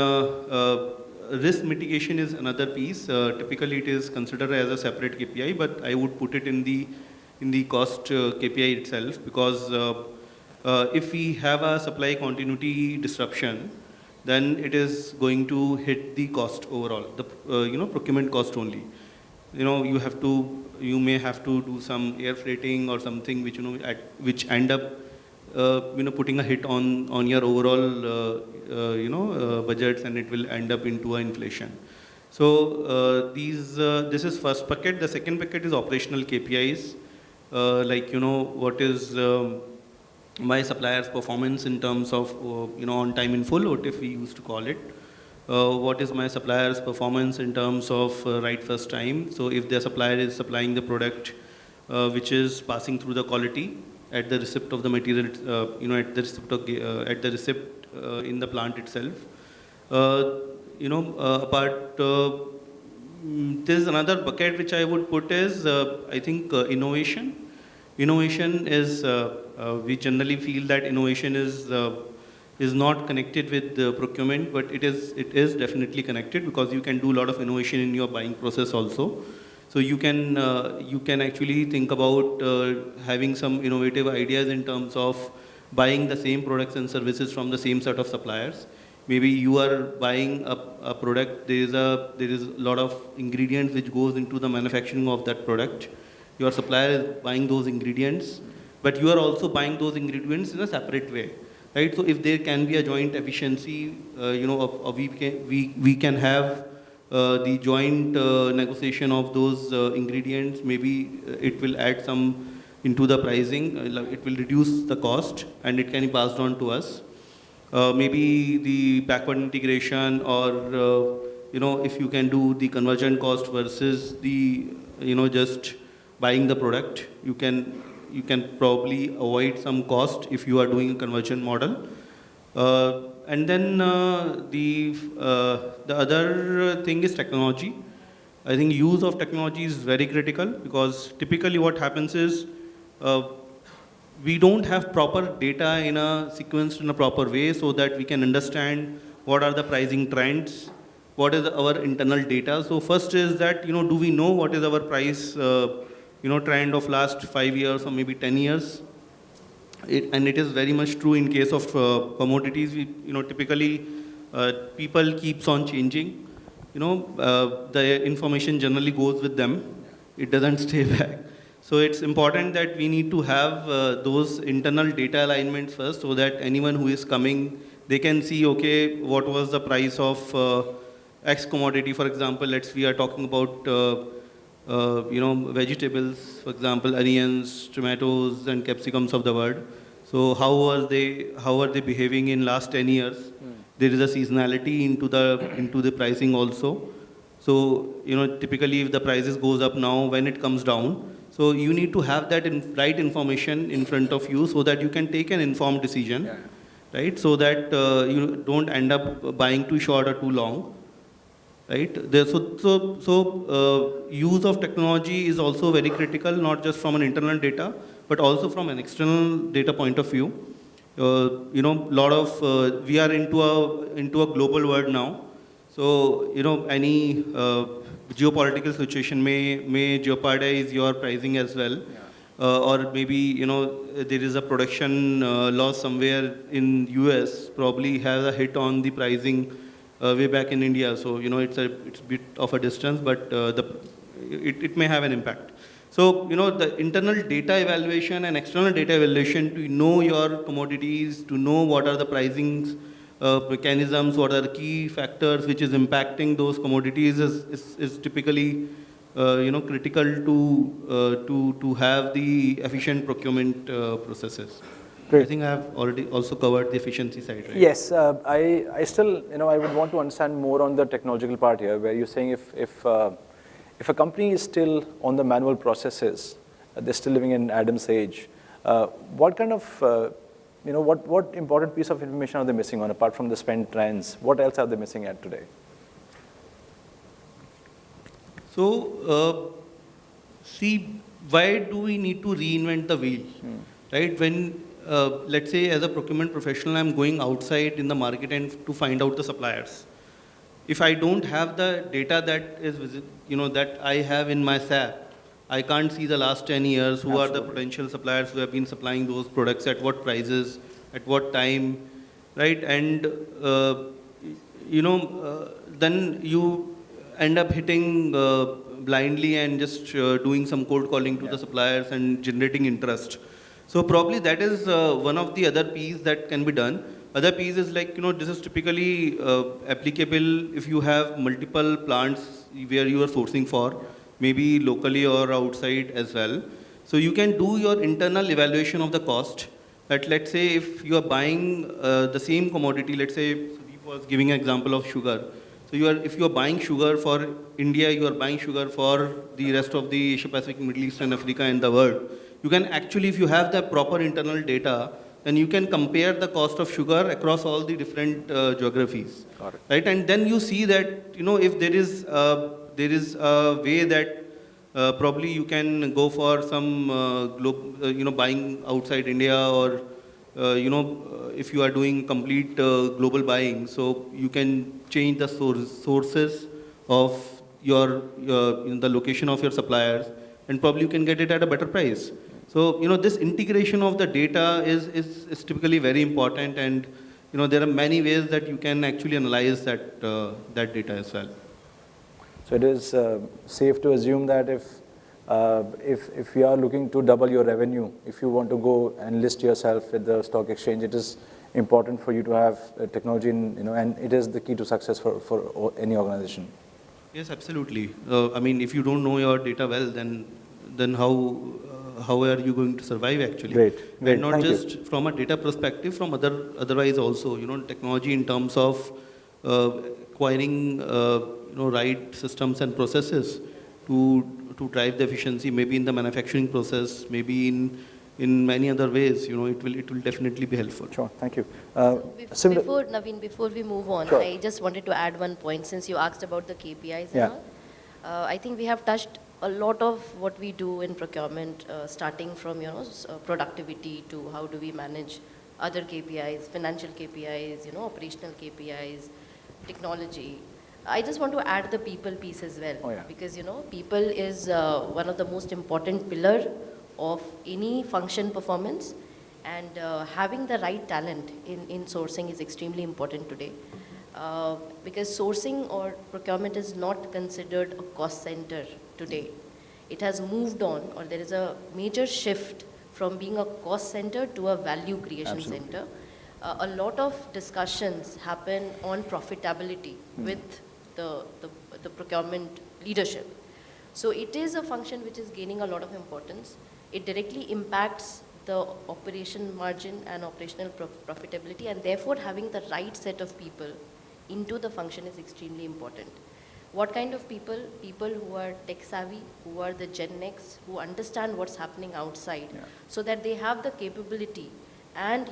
risk mitigation is another piece. Typically, it is considered as a separate KPI, but I would put it in the cost KPI itself, because if we have a supply continuity disruption, then it is going to hit the cost overall, the procurement cost only. You may have to do some air freighting or something which end up putting a hit on your overall budgets, and it will end up into an inflation. So this is first bucket. The second bucket is operational KPIs. like, what is my supplier's performance in terms of, on time in full, what if we used to call it. What is my supplier's performance in terms of right first time. So if their supplier is supplying the product which is passing through the quality at the receipt of the material, at the receipt, in the plant itself. Apart, there's another bucket which I would put is, I think, innovation. Innovation is, we generally feel that innovation is not connected with the procurement, but it is definitely connected, because you can do a lot of innovation in your buying process also. So you can actually think about having some innovative ideas in terms of buying the same products and services from the same set of suppliers. Maybe you are buying a product, there is a lot of ingredients which goes into the manufacturing of that product. Your supplier is buying those ingredients, but you are also buying those ingredients in a separate way, right? So if there can be a joint efficiency, we can have the joint negotiation of those ingredients. Maybe it will add some into the pricing. It will reduce the cost, and it can be passed on to us. Maybe the backward integration, or if you can do the conversion cost versus the just buying the product, you can probably avoid some cost if you are doing a conversion model. And then the other thing is technology. I think use of technology is very critical, because typically what happens is we don't have proper data in a sequenced in a proper way, so that we can understand what are the pricing trends, what is our internal data. So first is that, do we know what is our price trend of last 5 years or maybe 10 years? And it is very much true in case of commodities. Typically people keeps on changing. The information generally goes with them. It doesn't stay back. So it's important that we need to have those internal data alignments first, so that anyone who is coming, they can see, okay, what was the price of X commodity. For example, we are talking about vegetables, for example, onions, tomatoes, and capsicums of the world. So how are they behaving in last 10 years? There is a seasonality into the pricing also. So typically if the prices goes up now, when it comes down, so you need to have that right information in front of you, so that you can take an informed decision, right? So that you don't end up buying too short or too long. Right? So use of technology is also very critical, not just from an internal data, but also from an external data point of view. Lot of we are into a global world now. So any geopolitical situation may jeopardize your pricing as well, or maybe there is a production loss somewhere in US, probably has a hit on the pricing. Way back in India, so it's a bit of a distance, but it may have an impact. So the internal data evaluation and external data evaluation, to know your commodities, to know what are the pricing mechanisms, what are the key factors which is impacting those commodities, is typically critical to have the efficient procurement processes. Great. I think I have already also covered the efficiency side, right? Yes, I still, I would want to understand more on the technological part here, where you're saying if a company is still on the manual processes, they're still living in Adam's age, what kind of, what important piece of information are they missing on, apart from the spend trends? What else are they missing at today? So, see, why do we need to reinvent the wheel, right? When let's say as a procurement professional, I'm going outside in the market and to find out the suppliers. If I don't have the data that is, that I have in my SAP, I can't see the last 10 years, who are the potential suppliers who have been supplying those products, at what prices, at what time, right? And, then you end up hitting blindly and just doing some cold calling to the suppliers and generating interest. So probably that is one of the other piece that can be done. Other piece is like, this is typically applicable if you have multiple plants where you are sourcing for, maybe locally or outside as well. So you can do your internal evaluation of the cost. That let's say if you are buying the same commodity, let's say Sudeep was giving an example of sugar. So if you are buying sugar for India, you are buying sugar for the rest of the Asia Pacific, Middle East and Africa and the world. You can actually, if you have the proper internal data, then you can compare the cost of sugar across all the different geographies. Got it. Right? And then you see that, if there is a way that probably you can go for some, buying outside India, or, if you are doing complete global buying, so you can change the sources of the location of your suppliers, and probably you can get it at a better price. So, this integration of the data is typically very important, and, there are many ways that you can actually analyze that data as well. So it is safe to assume that if you are looking to double your revenue, if you want to go and list yourself at the stock exchange, it is important for you to have technology, and it is the key to success for any organization. Yes, absolutely. I mean, if you don't know your data well, then how are you going to survive actually? Great. And not Thank just you. from a data perspective, from otherwise also, technology in terms of acquiring, right systems and processes to drive the efficiency, maybe in the manufacturing process, maybe in many other ways, it will definitely be helpful. Sure, thank you. Before, Naveen, before we move on, Sure. I just wanted to add one point since you asked about the KPIs Yeah. and all. I think we have touched a lot of what we do in procurement, starting from, productivity to how do we manage other KPIs, financial KPIs, operational KPIs, technology. I just want to add the people piece as well. Oh, yeah. Because, people is one of the most important pillar of any function performance, and having the right talent in sourcing is extremely important today. Because sourcing or procurement is not considered a cost center today. It has moved on, or there is a major shift from being a cost center to a value creation Absolutely. center. A lot of discussions happen on profitability with the procurement leadership. So it is a function which is gaining a lot of importance. It directly impacts the operation margin and operational profitability, and therefore having the right set of people into the function is extremely important. What kind of people? People who are tech savvy, who are the Gen X, who understand what's happening outside, Yeah. so that they have the capability and,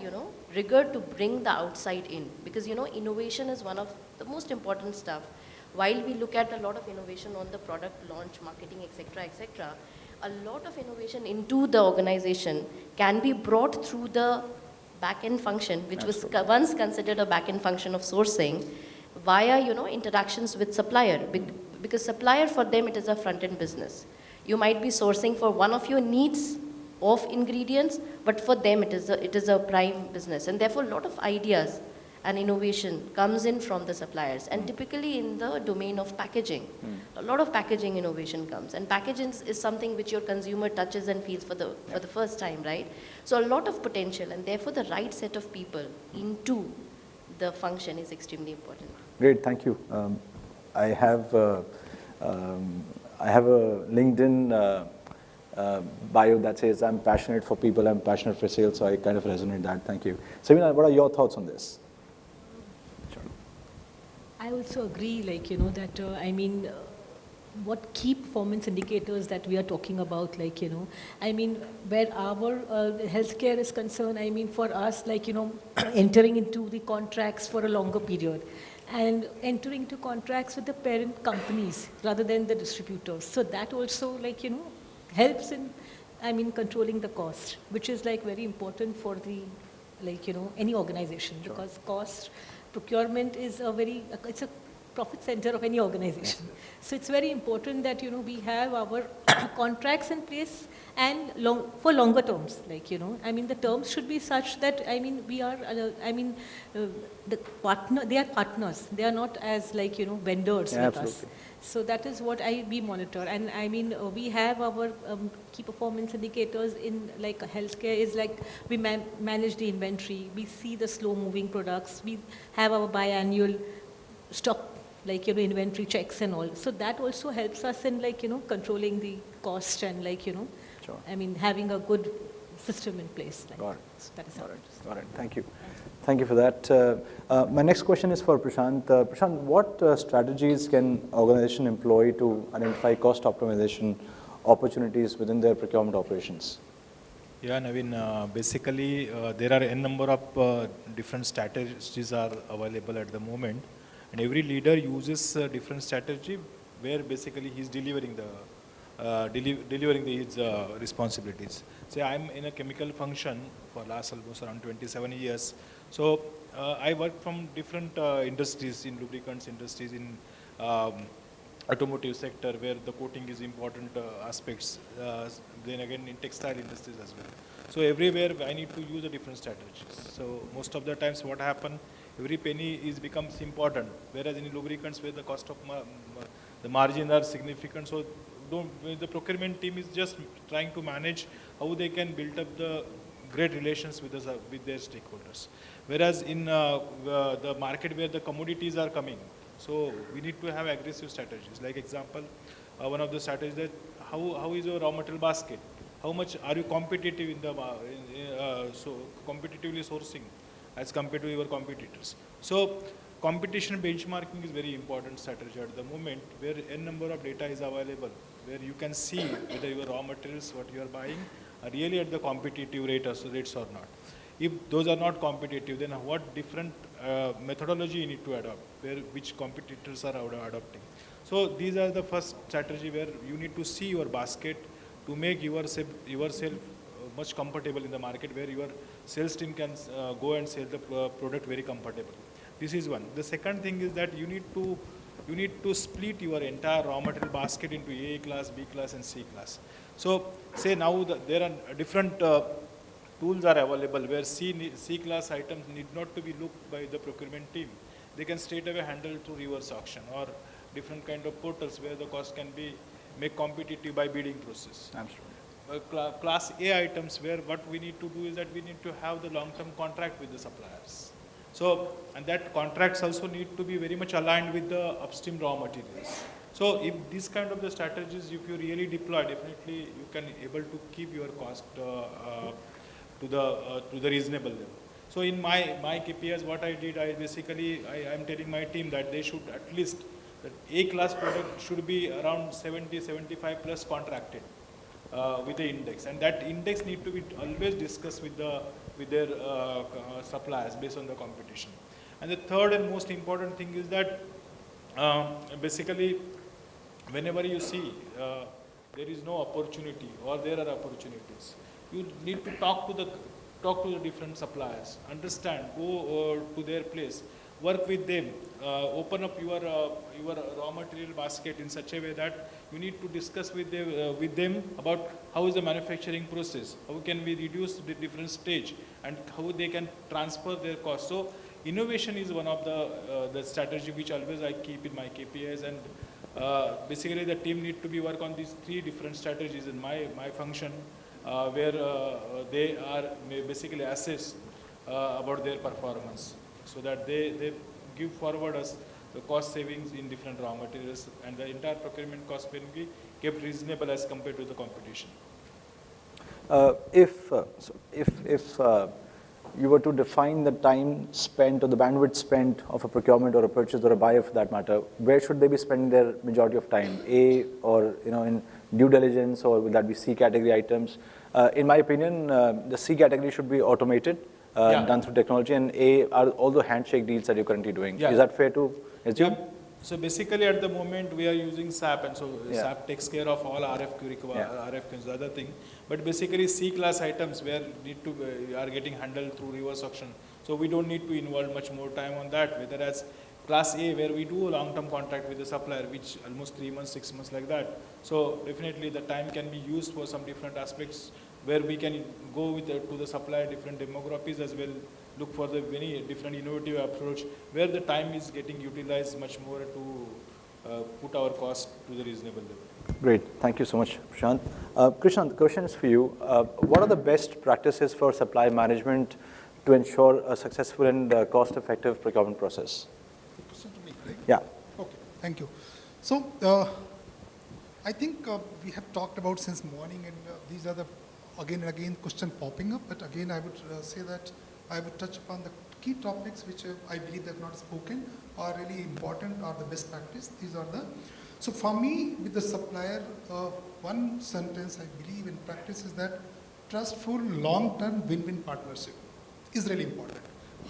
rigor to bring the outside in. Because, innovation is one of the most important stuff. While we look at a lot of innovation on the product launch, marketing, etc., a lot of innovation into the organization can be brought through the back-end function, which Absolutely. was once considered a back-end function of sourcing, via, interactions with supplier. Because supplier, for them, it is a front-end business. You might be sourcing for one of your needs of ingredients, but for them, it is a prime business. And therefore, a lot of ideas and innovation comes in from the suppliers. And typically in the domain of packaging, a lot of packaging innovation comes. And packaging is something which your consumer touches and feels for the first time, right? So a lot of potential, and therefore the right set of people into the function is extremely important. Great, thank you. I have a LinkedIn bio that says, I'm passionate for people, I'm passionate for sales, so I kind of resonate that. Thank you. Sabina, what are your thoughts on this? I also agree, that, what key performance indicators that we are talking about, where our healthcare is concerned, for us, entering into the contracts for a longer period and entering into contracts with the parent companies rather than the distributors. So that also, helps in, controlling the cost, which is very important for the, any organization. Sure. Because cost, procurement is it's a profit center of any organization. Yes. So it's very important that, we have our contracts in place and for longer terms, the terms should be such that, we are, the partner, they are partners. They are not as vendors with absolutely. us. So that is what we monitor. And we have our key performance indicators in healthcare is we manage the inventory, we see the slow moving products, we have our biannual stock, inventory checks and all. So that also helps us in controlling the cost and Sure. I mean, having a good system in place. Like Got it. that is how it is. Got it. Thank you. Thank you for that. My next question is for Prashant. Prashant, what strategies can organization employ to identify cost optimization opportunities within their procurement operations? Yeah, Naveen, basically there are n number of different strategies are available at the moment, and every leader uses a different strategy where basically he's delivering his responsibilities. Say I'm in a chemical function for last almost around 27 years. So I work from different industries, in lubricants industries, in automotive sector where the coating is important aspects, then again in textile industries as well. So everywhere I need to use a different strategies. So most of the times what happen, every penny becomes important, whereas in lubricants where the cost of the margins are significant, so the procurement team is just trying to manage how they can build up the great relations with their stakeholders. Whereas in the market where the commodities are coming, so we need to have aggressive strategies. Like example, one of the strategies that how is your raw material basket? How much are you competitive in the so competitively sourcing as compared to your competitors? So competition benchmarking is very important strategy at the moment, where n number of data is available, where you can see whether your raw materials what you are buying are really at the competitive rates or not. If those are not competitive, then what different methodology you need to adopt, which competitors are adopting. So these are the first strategy where you need to see your basket to make yourself much comfortable in the market, where your sales team can go and sell the product very comfortably. This is one. The second thing is that you need to split your entire raw material basket into A class, B class, and C class. So say now there are different tools are available where C class items need not to be looked by the procurement team. They can straight away handle through reverse auction or different kind of portals where the cost can be made competitive by bidding process. Absolutely. Class A items where what we need to do is that we need to have the long-term contract with the suppliers. So, and that contracts also need to be very much aligned with the upstream raw materials. So if these kind of the strategies, if you really deploy, definitely you can able to keep your cost to the reasonable level. So in my KPIs, what I did, I am telling my team that they should at least, that A class product should be around 70, 75 plus contracted with the index, and that index need to be always discussed with their suppliers based on the competition. And the third and most important thing is that basically whenever you see there is no opportunity or there are opportunities, you need to talk to the different suppliers, understand, go to their place, work with them, open up your raw material basket in such a way that you need to discuss with them about how is the manufacturing process, how can we reduce the different stage, and how they can transfer their cost. So innovation is one of the strategy which always I keep in my KPIs, and basically the team need to be work on these three different strategies in my function, where they are basically assess about their performance, so that they give forward us the cost savings in different raw materials, and the entire procurement cost will be kept reasonable as compared to the competition. If you were to define the time spent or the bandwidth spent of a procurement or a purchase or a buyer for that matter, where should they be spending their majority of time? A, or in due diligence, or will that be C category items? In my opinion, the C category should be automated, done through technology, and A are all the handshake deals that you're currently doing. Yeah. Is that fair to assume? Yeah. So basically at the moment we are using SAP, and so SAP takes care of all RFQ RFQs, the other thing. But basically C class items where are getting handled through reverse auction. So we don't need to involve much more time on that. Whereas class A, where we do a long-term contract with the supplier, which almost 3 months, 6 months like that. So definitely the time can be used for some different aspects where we can go with to the supplier different demographics as well, look for the many different innovative approach where the time is getting utilized much more to put our cost to the reasonable level. Great, thank you so much, Prashant. Krishna, the question is for you. What are the best practices for supply management to ensure a successful and cost-effective procurement process? Question to me, right? Yeah. Okay, thank you. So I think we have talked about since morning, and these are the again and again question popping up. But again, I would say that I would touch upon the key topics which I believe have not spoken, are really important, are the best practice. These are the. So for me, with the supplier, one sentence I believe in practice is that trustful long-term win-win partnership is really important.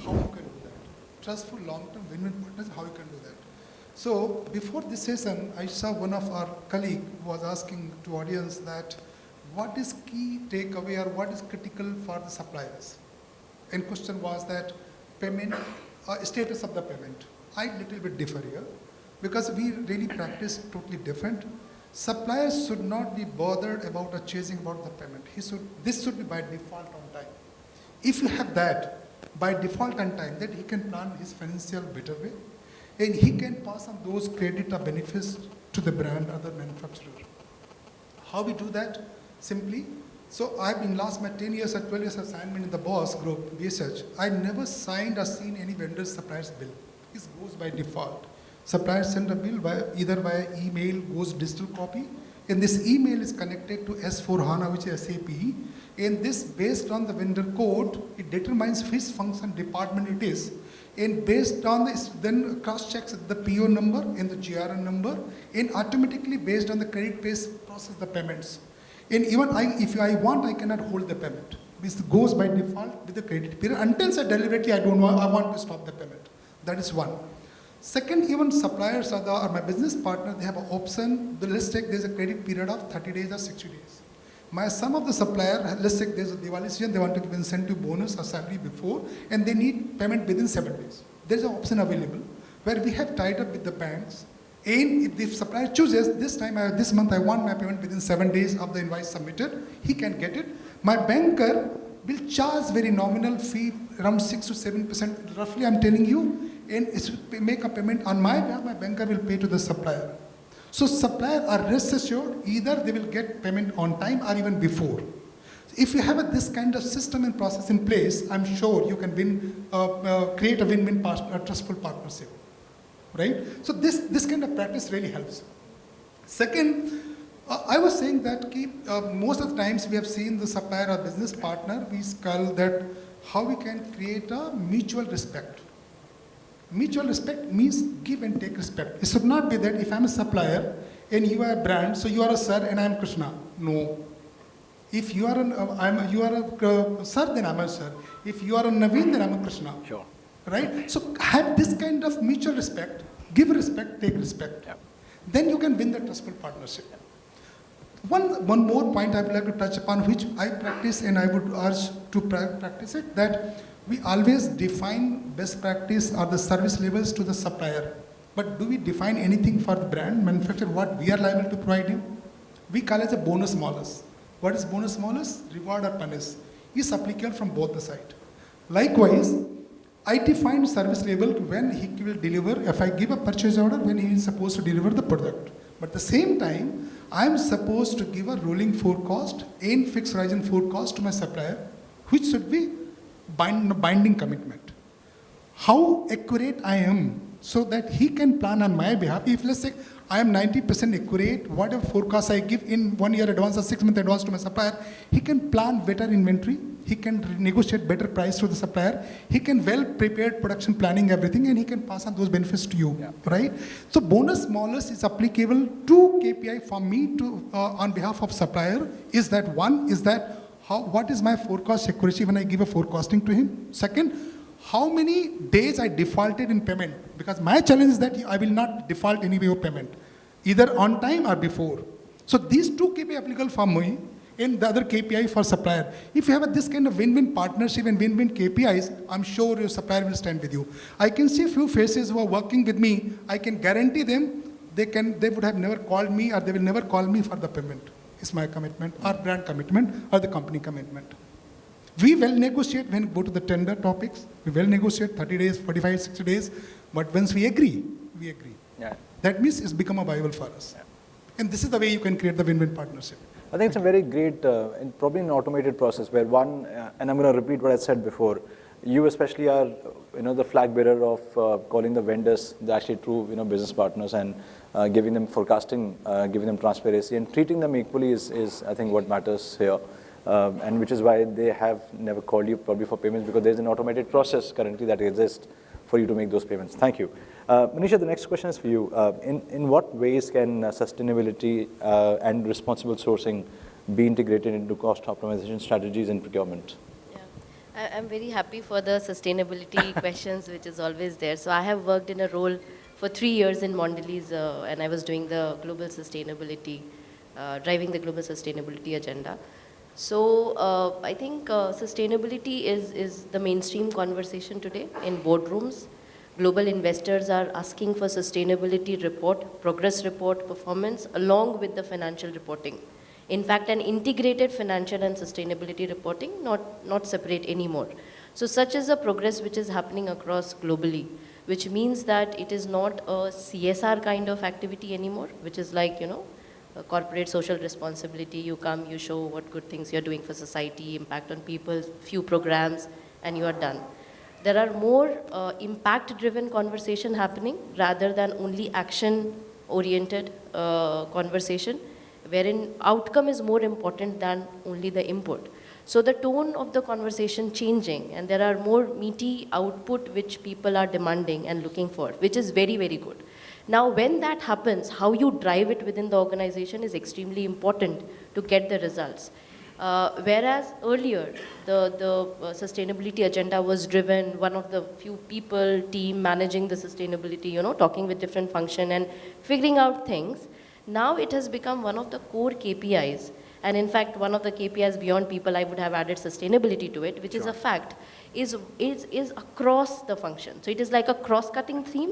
How you can do that? Trustful long-term win-win partnership, how you can do that? So before this session, I saw one of our colleague was asking to audience that what is key takeaway or what is critical for the suppliers? And question was that payment, status of the payment. I little bit differ here because we really practice totally different. Suppliers should not be bothered about chasing about the payment. This should be by default on time. If you have that by default on time, then he can plan his financial better way, and he can pass on those credit or benefits to the brand or the manufacturer. How we do that? Simply, so I've been last my 10 years or 12 years of assignment in the BOSS group research. I never signed or seen any vendor supplier's bill. This goes by default. Suppliers send a bill either via email, goes digital copy, and this email is connected to S4HANA, which is SAP, and this based on the vendor code, it determines which function department it is, and based on this, then cross-checks the PO number and the GRN number, and automatically based on the credit base process the payments. And even if I want, I cannot hold the payment. This goes by default with the credit period. Until I deliberately, I want to stop the payment. That is one. Second, even suppliers or my business partner, they have an option. Let's take there's a credit period of 30 days or 60 days. Some of the supplier, let's take there's a Diwali season, they want to give incentive bonus or salary before, and they need payment within 7 days. There's an option available where we have tied up with the banks. And if the supplier chooses, this month I want my payment within 7 days of the invoice submitted, he can get it. My banker will charge very nominal fee, around 6 to 7%, roughly I'm telling you, and make a payment on my behalf, my banker will pay to the supplier. So supplier are rest assured, either they will get payment on time or even before. If you have this kind of system and process in place, I'm sure you can create a win-win trustful partnership. Right? So this kind of practice really helps. Second, I was saying that most of the times we have seen the supplier or business partner, we skull that how we can create a mutual respect. Mutual respect means give and take respect. It should not be that if I'm a supplier and you are a brand, so you are a sir and I'm Krishna. No. If you are a sir, then I'm a sir. If you are a Naveen, then I'm a Krishna. Sure. Right? So have this kind of mutual respect, give respect, take respect. Yeah. Then you can win the trustful partnership. One more point I would like to touch upon, which I practice and I would urge to practice it, that we always define best practice or the service levels to the supplier. But do we define anything for the brand, manufacturer, what we are liable to provide him? We call it a bonus malus. What is bonus malus? Reward or punish. Is applicable from both the sides. Likewise, I define service level when he will deliver, if I give a purchase order, when he is supposed to deliver the product. But at the same time, I am supposed to give a rolling forecast and fixed horizon forecast to my supplier, which should be binding commitment. How accurate I am so that he can plan on my behalf. If let's say I am 90% accurate, whatever forecast I give in 1 year advance or 6 month advance to my supplier, he can plan better inventory, he can negotiate better price to the supplier, he can well prepared production planning everything, and he can pass on those benefits to you, right? So bonus malus is applicable to KPI for me to on behalf of supplier. Is that one? Is that what is my forecast accuracy when I give a forecasting to him? Second, how many days I defaulted in payment? Because my challenge is that I will not default any way of payment, either on time or before. So these two KPI applicable for me, and the other KPI for supplier. If you have this kind of win-win partnership and win-win KPIs, I'm sure your supplier will stand with you. I can see a few faces who are working with me. I can guarantee them they would have never called me, or they will never call me for the payment. It's my commitment, or brand commitment, or the company commitment. We will negotiate when we go to the tender topics. We will negotiate 30 days, 45, 60 days. But once we agree, we agree. Yeah. That means it's become a viable for us. Yeah. And this is the way you can create the win-win partnership. I think it's a very great, and probably an automated process where one, and I'm going to repeat what I said before, you especially are, the flag bearer of calling the vendors the actually true, business partners, and giving them forecasting, giving them transparency, and treating them equally is I think what matters here. And which is why they have never called you probably for payments, because there's an automated process currently that exists for you to make those payments. Thank you. Manisha, the next question is for you. In what ways can sustainability and responsible sourcing be integrated into cost optimization strategies in procurement? Yeah, I'm very happy for the sustainability questions, which is always there. So I have worked in a role for 3 years in Mondelez, and I was doing the global sustainability, driving the global sustainability agenda. So I think sustainability is the mainstream conversation today in boardrooms. Global investors are asking for sustainability report, progress report, performance, along with the financial reporting. In fact, an integrated financial and sustainability reporting, not separate anymore. So such is a progress which is happening across globally, which means that it is not a CSR kind of activity anymore, which is like, corporate social responsibility. You come, you show what good things you're doing for society, impact on people, few programs, and you are done. There are more impact-driven conversation happening rather than only action-oriented conversation, wherein outcome is more important than only the input. So the tone of the conversation changing, and there are more meaty output which people are demanding and looking for, which is very, very good. Now, when that happens, how you drive it within the organization is extremely important to get the results. Whereas earlier, the sustainability agenda was driven, one of the few people, team managing the sustainability, talking with different function and figuring out things. Now it has become one of the core KPIs. And in fact, one of the KPIs beyond people, I would have added sustainability to it, which is a fact, is across the function. So it is like a cross-cutting theme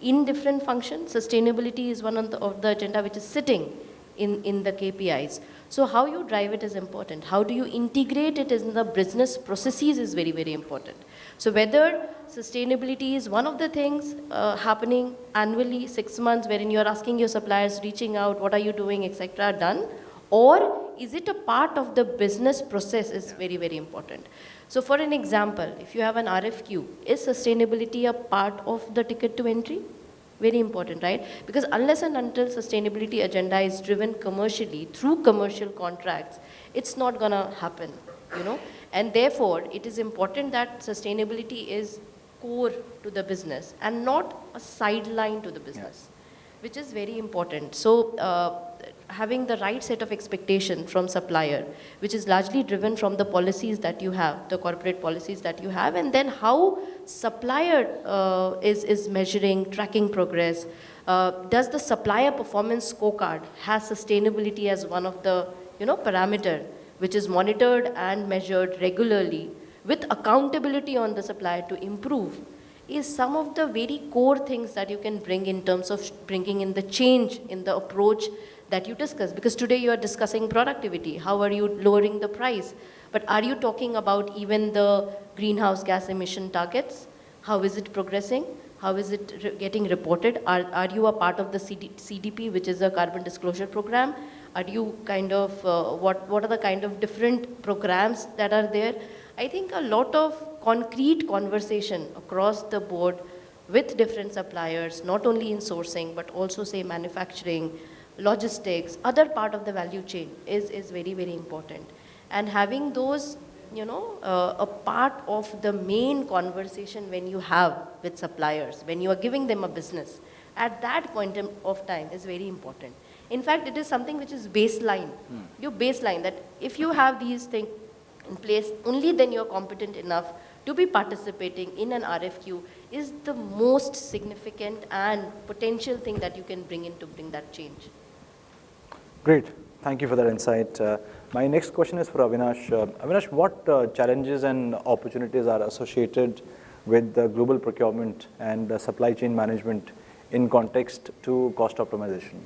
in different functions. Sustainability is one of the agenda which is sitting in the KPIs. So how you drive it is important. How do you integrate it in the business processes is very, very important. So whether sustainability is one of the things happening annually, 6 months, wherein you're asking your suppliers, reaching out, what are you doing, etc., done, or is it a part of the business process is very, very important. So for an example, if you have an RFQ, is sustainability a part of the ticket to entry? Very important, right? Because unless and until sustainability agenda is driven commercially through commercial contracts, it's not gonna happen, And therefore, it is important that sustainability is core to the business and not a sideline to the business, which is very important. So having the right set of expectation from supplier, which is largely driven from the policies that you have, the corporate policies that you have, and then how supplier is measuring, tracking progress. Does the supplier performance scorecard has sustainability as one of the parameter which is monitored and measured regularly with accountability on the supplier to improve, is some of the very core things that you can bring in terms of bringing in the change in the approach that you discuss. Because today you are discussing productivity. How are you lowering the price? But are you talking about even the greenhouse gas emission targets? How is it progressing? How is it getting reported? Are you a part of the CDP, which is a carbon disclosure program? Are you kind of, what are the kind of different programs that are there? I think a lot of concrete conversation across the board with different suppliers, not only in sourcing, but also say manufacturing, logistics, other part of the value chain is very, very important. And having those, a part of the main conversation when you have with suppliers, when you are giving them a business, at that point of time is very important. In fact, it is something which is baseline. Your baseline, that if you have these things in place, only then you're competent enough to be participating in an RFQ is the most significant and potential thing that you can bring in to bring that change. Great. Thank you for that insight. My next question is for Avinash. Avinash, what challenges and opportunities are associated with the global procurement and supply chain management in context to cost optimization?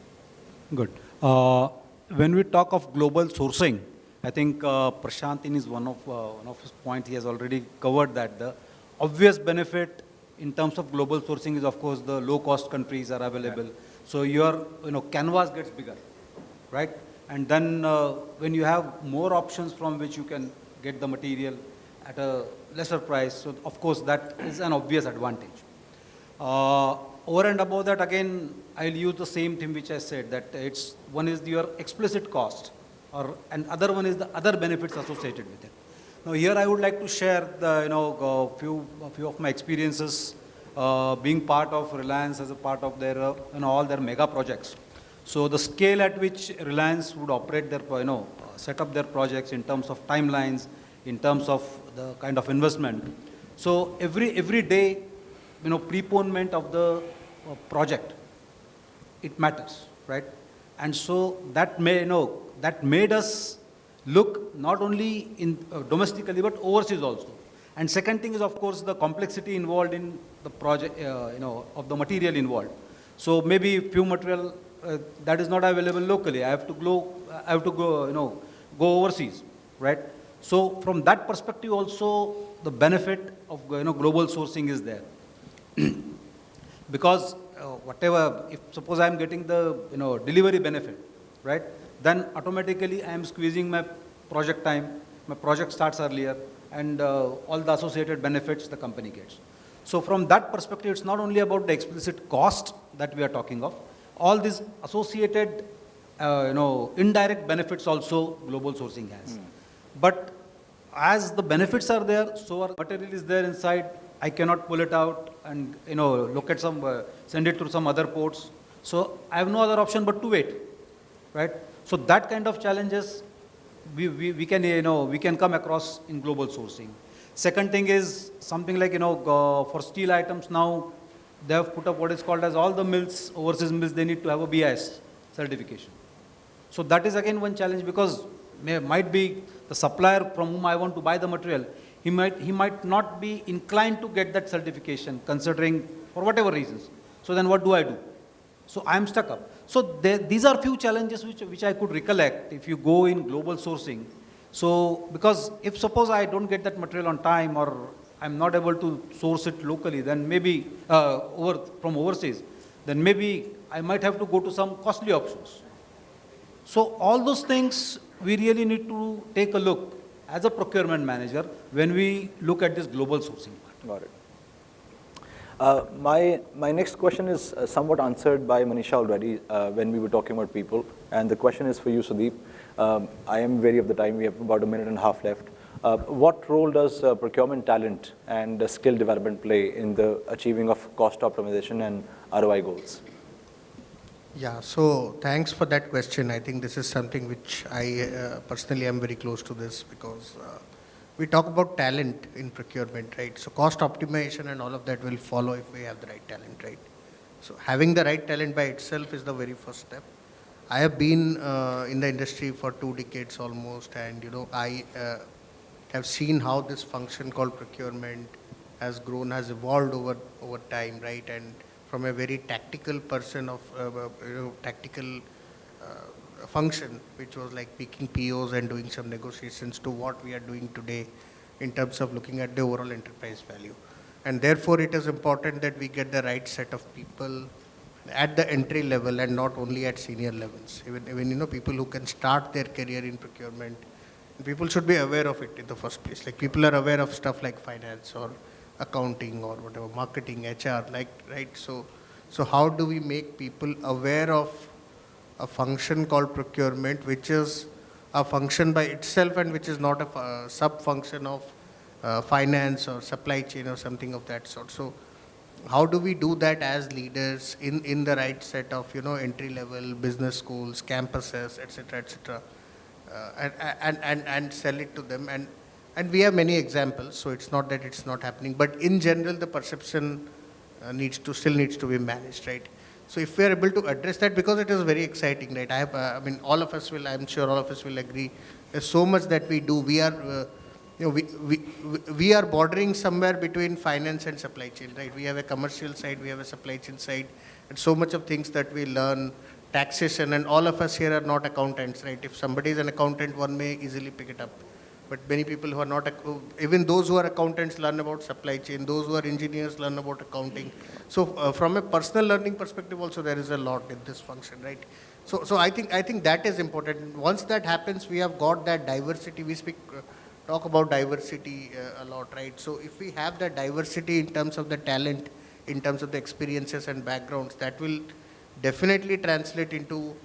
Good. When we talk of global sourcing, I think Prashant in his one of his points, he has already covered that. The obvious benefit in terms of global sourcing is, of course, the low-cost countries are available. Yeah. So your canvas gets bigger, right? And then when you have more options from which you can get the material at a lesser price. So of course that is an obvious advantage. Over and above that, again, I'll use the same thing which I said, that it's one is your explicit cost, and other one is the other benefits associated with it. Now here I would like to share the a few of my experiences being part of Reliance as a part of their all their mega projects. So the scale at which Reliance would operate their set up their projects in terms of timelines, in terms of the kind of investment. So every day, preponement of the project, it matters, right? And so that made us look not only in domestically but overseas also. And second thing is, of course, the complexity involved in the project, of the material involved. So maybe few material that is not available locally. I have to go overseas, right? So from that perspective also, the benefit of global sourcing is there. Because whatever, if suppose I am getting the delivery benefit, right, then automatically I am squeezing my project time, my project starts earlier, and all the associated benefits the company gets. So from that perspective, it's not only about the explicit cost that we are talking of, all these associated indirect benefits also global sourcing has. But as the benefits are there, so our material is there inside, I cannot pull it out and look at some, send it through some other ports. So I have no other option but to wait, right? So that kind of challenges we can come across in global sourcing. Second thing is something like for steel items now, they have put up what is called as all the mills, overseas mills, they need to have a BIS certification. So that is again one challenge, because might be the supplier from whom I want to buy the material, he might not be inclined to get that certification, considering for whatever reasons. So then what do I do? So I am stuck up. So these are few challenges which I could recollect if you go in global sourcing. So because if suppose I don't get that material on time, or I'm not able to source it locally, then maybe from overseas, then maybe I might have to go to some costly options. So all those things we really need to take a look as a procurement manager when we look at this global sourcing part. Got it. My next question is somewhat answered by Manisha already when we were talking about people. And the question is for you, Sudeep. I am wary of the time. We have about a minute and a half left. What role does procurement talent and skill development play in the achieving of cost optimization and ROI goals? Yeah, so thanks for that question. I think this is something which I personally am very close to this, because we talk about talent in procurement, right? So cost optimization and all of that will follow if we have the right talent, right? So having the right talent by itself is the very first step. I have been in the industry for 2 decades almost, and I have seen how this function called procurement has grown, has evolved over time, right? And from a very tactical person of tactical function, which was like picking POs and doing some negotiations, to what we are doing today in terms of looking at the overall enterprise value. And therefore, it is important that we get the right set of people at the entry level and not only at senior levels. Even people who can start their career in procurement, people should be aware of it in the first place. Like people are aware of stuff like finance or accounting or whatever, marketing, HR, right? So how do we make people aware of a function called procurement, which is a function by itself and which is not a sub-function of finance or supply chain or something of that sort. So how do we do that as leaders in the right set of, entry-level business schools, campuses, etc., and sell it to them? And we have many examples, so it's not that it's not happening. But in general, the perception still needs to be managed, right? So if we are able to address that, because it is very exciting, right? I'm sure all of us will agree. There's so much that we do. We are, we are bordering somewhere between finance and supply chain, right? We have a commercial side, we have a supply chain side, and so much of things that we learn, taxation, and all of us here are not accountants, right? If somebody is an accountant, one may easily pick it up. But many people who are not, even those who are accountants learn about supply chain, those who are engineers learn about accounting. So from a personal learning perspective also, there is a lot in this function, right? So I think that is important. Once that happens, we have got that diversity. We speak talk about diversity a lot, right? So if we have that diversity in terms of the talent, in terms of the experiences and backgrounds, that will definitely translate into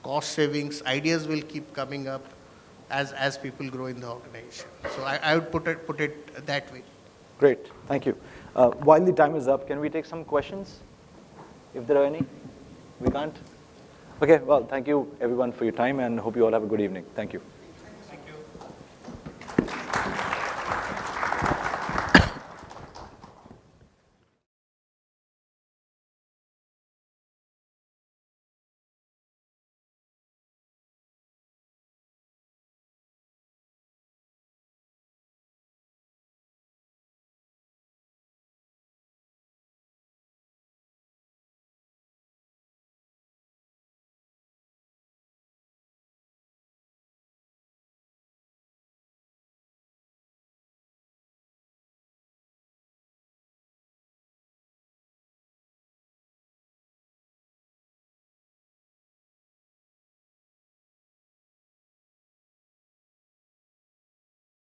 cost savings. Ideas will keep coming up as people grow in the organization. So I would put it that way. Great, thank you. While the time is up, can we take some questions, if there are any? We can't? Okay, well, thank you everyone for your time and hope you all have a good evening. Thank you.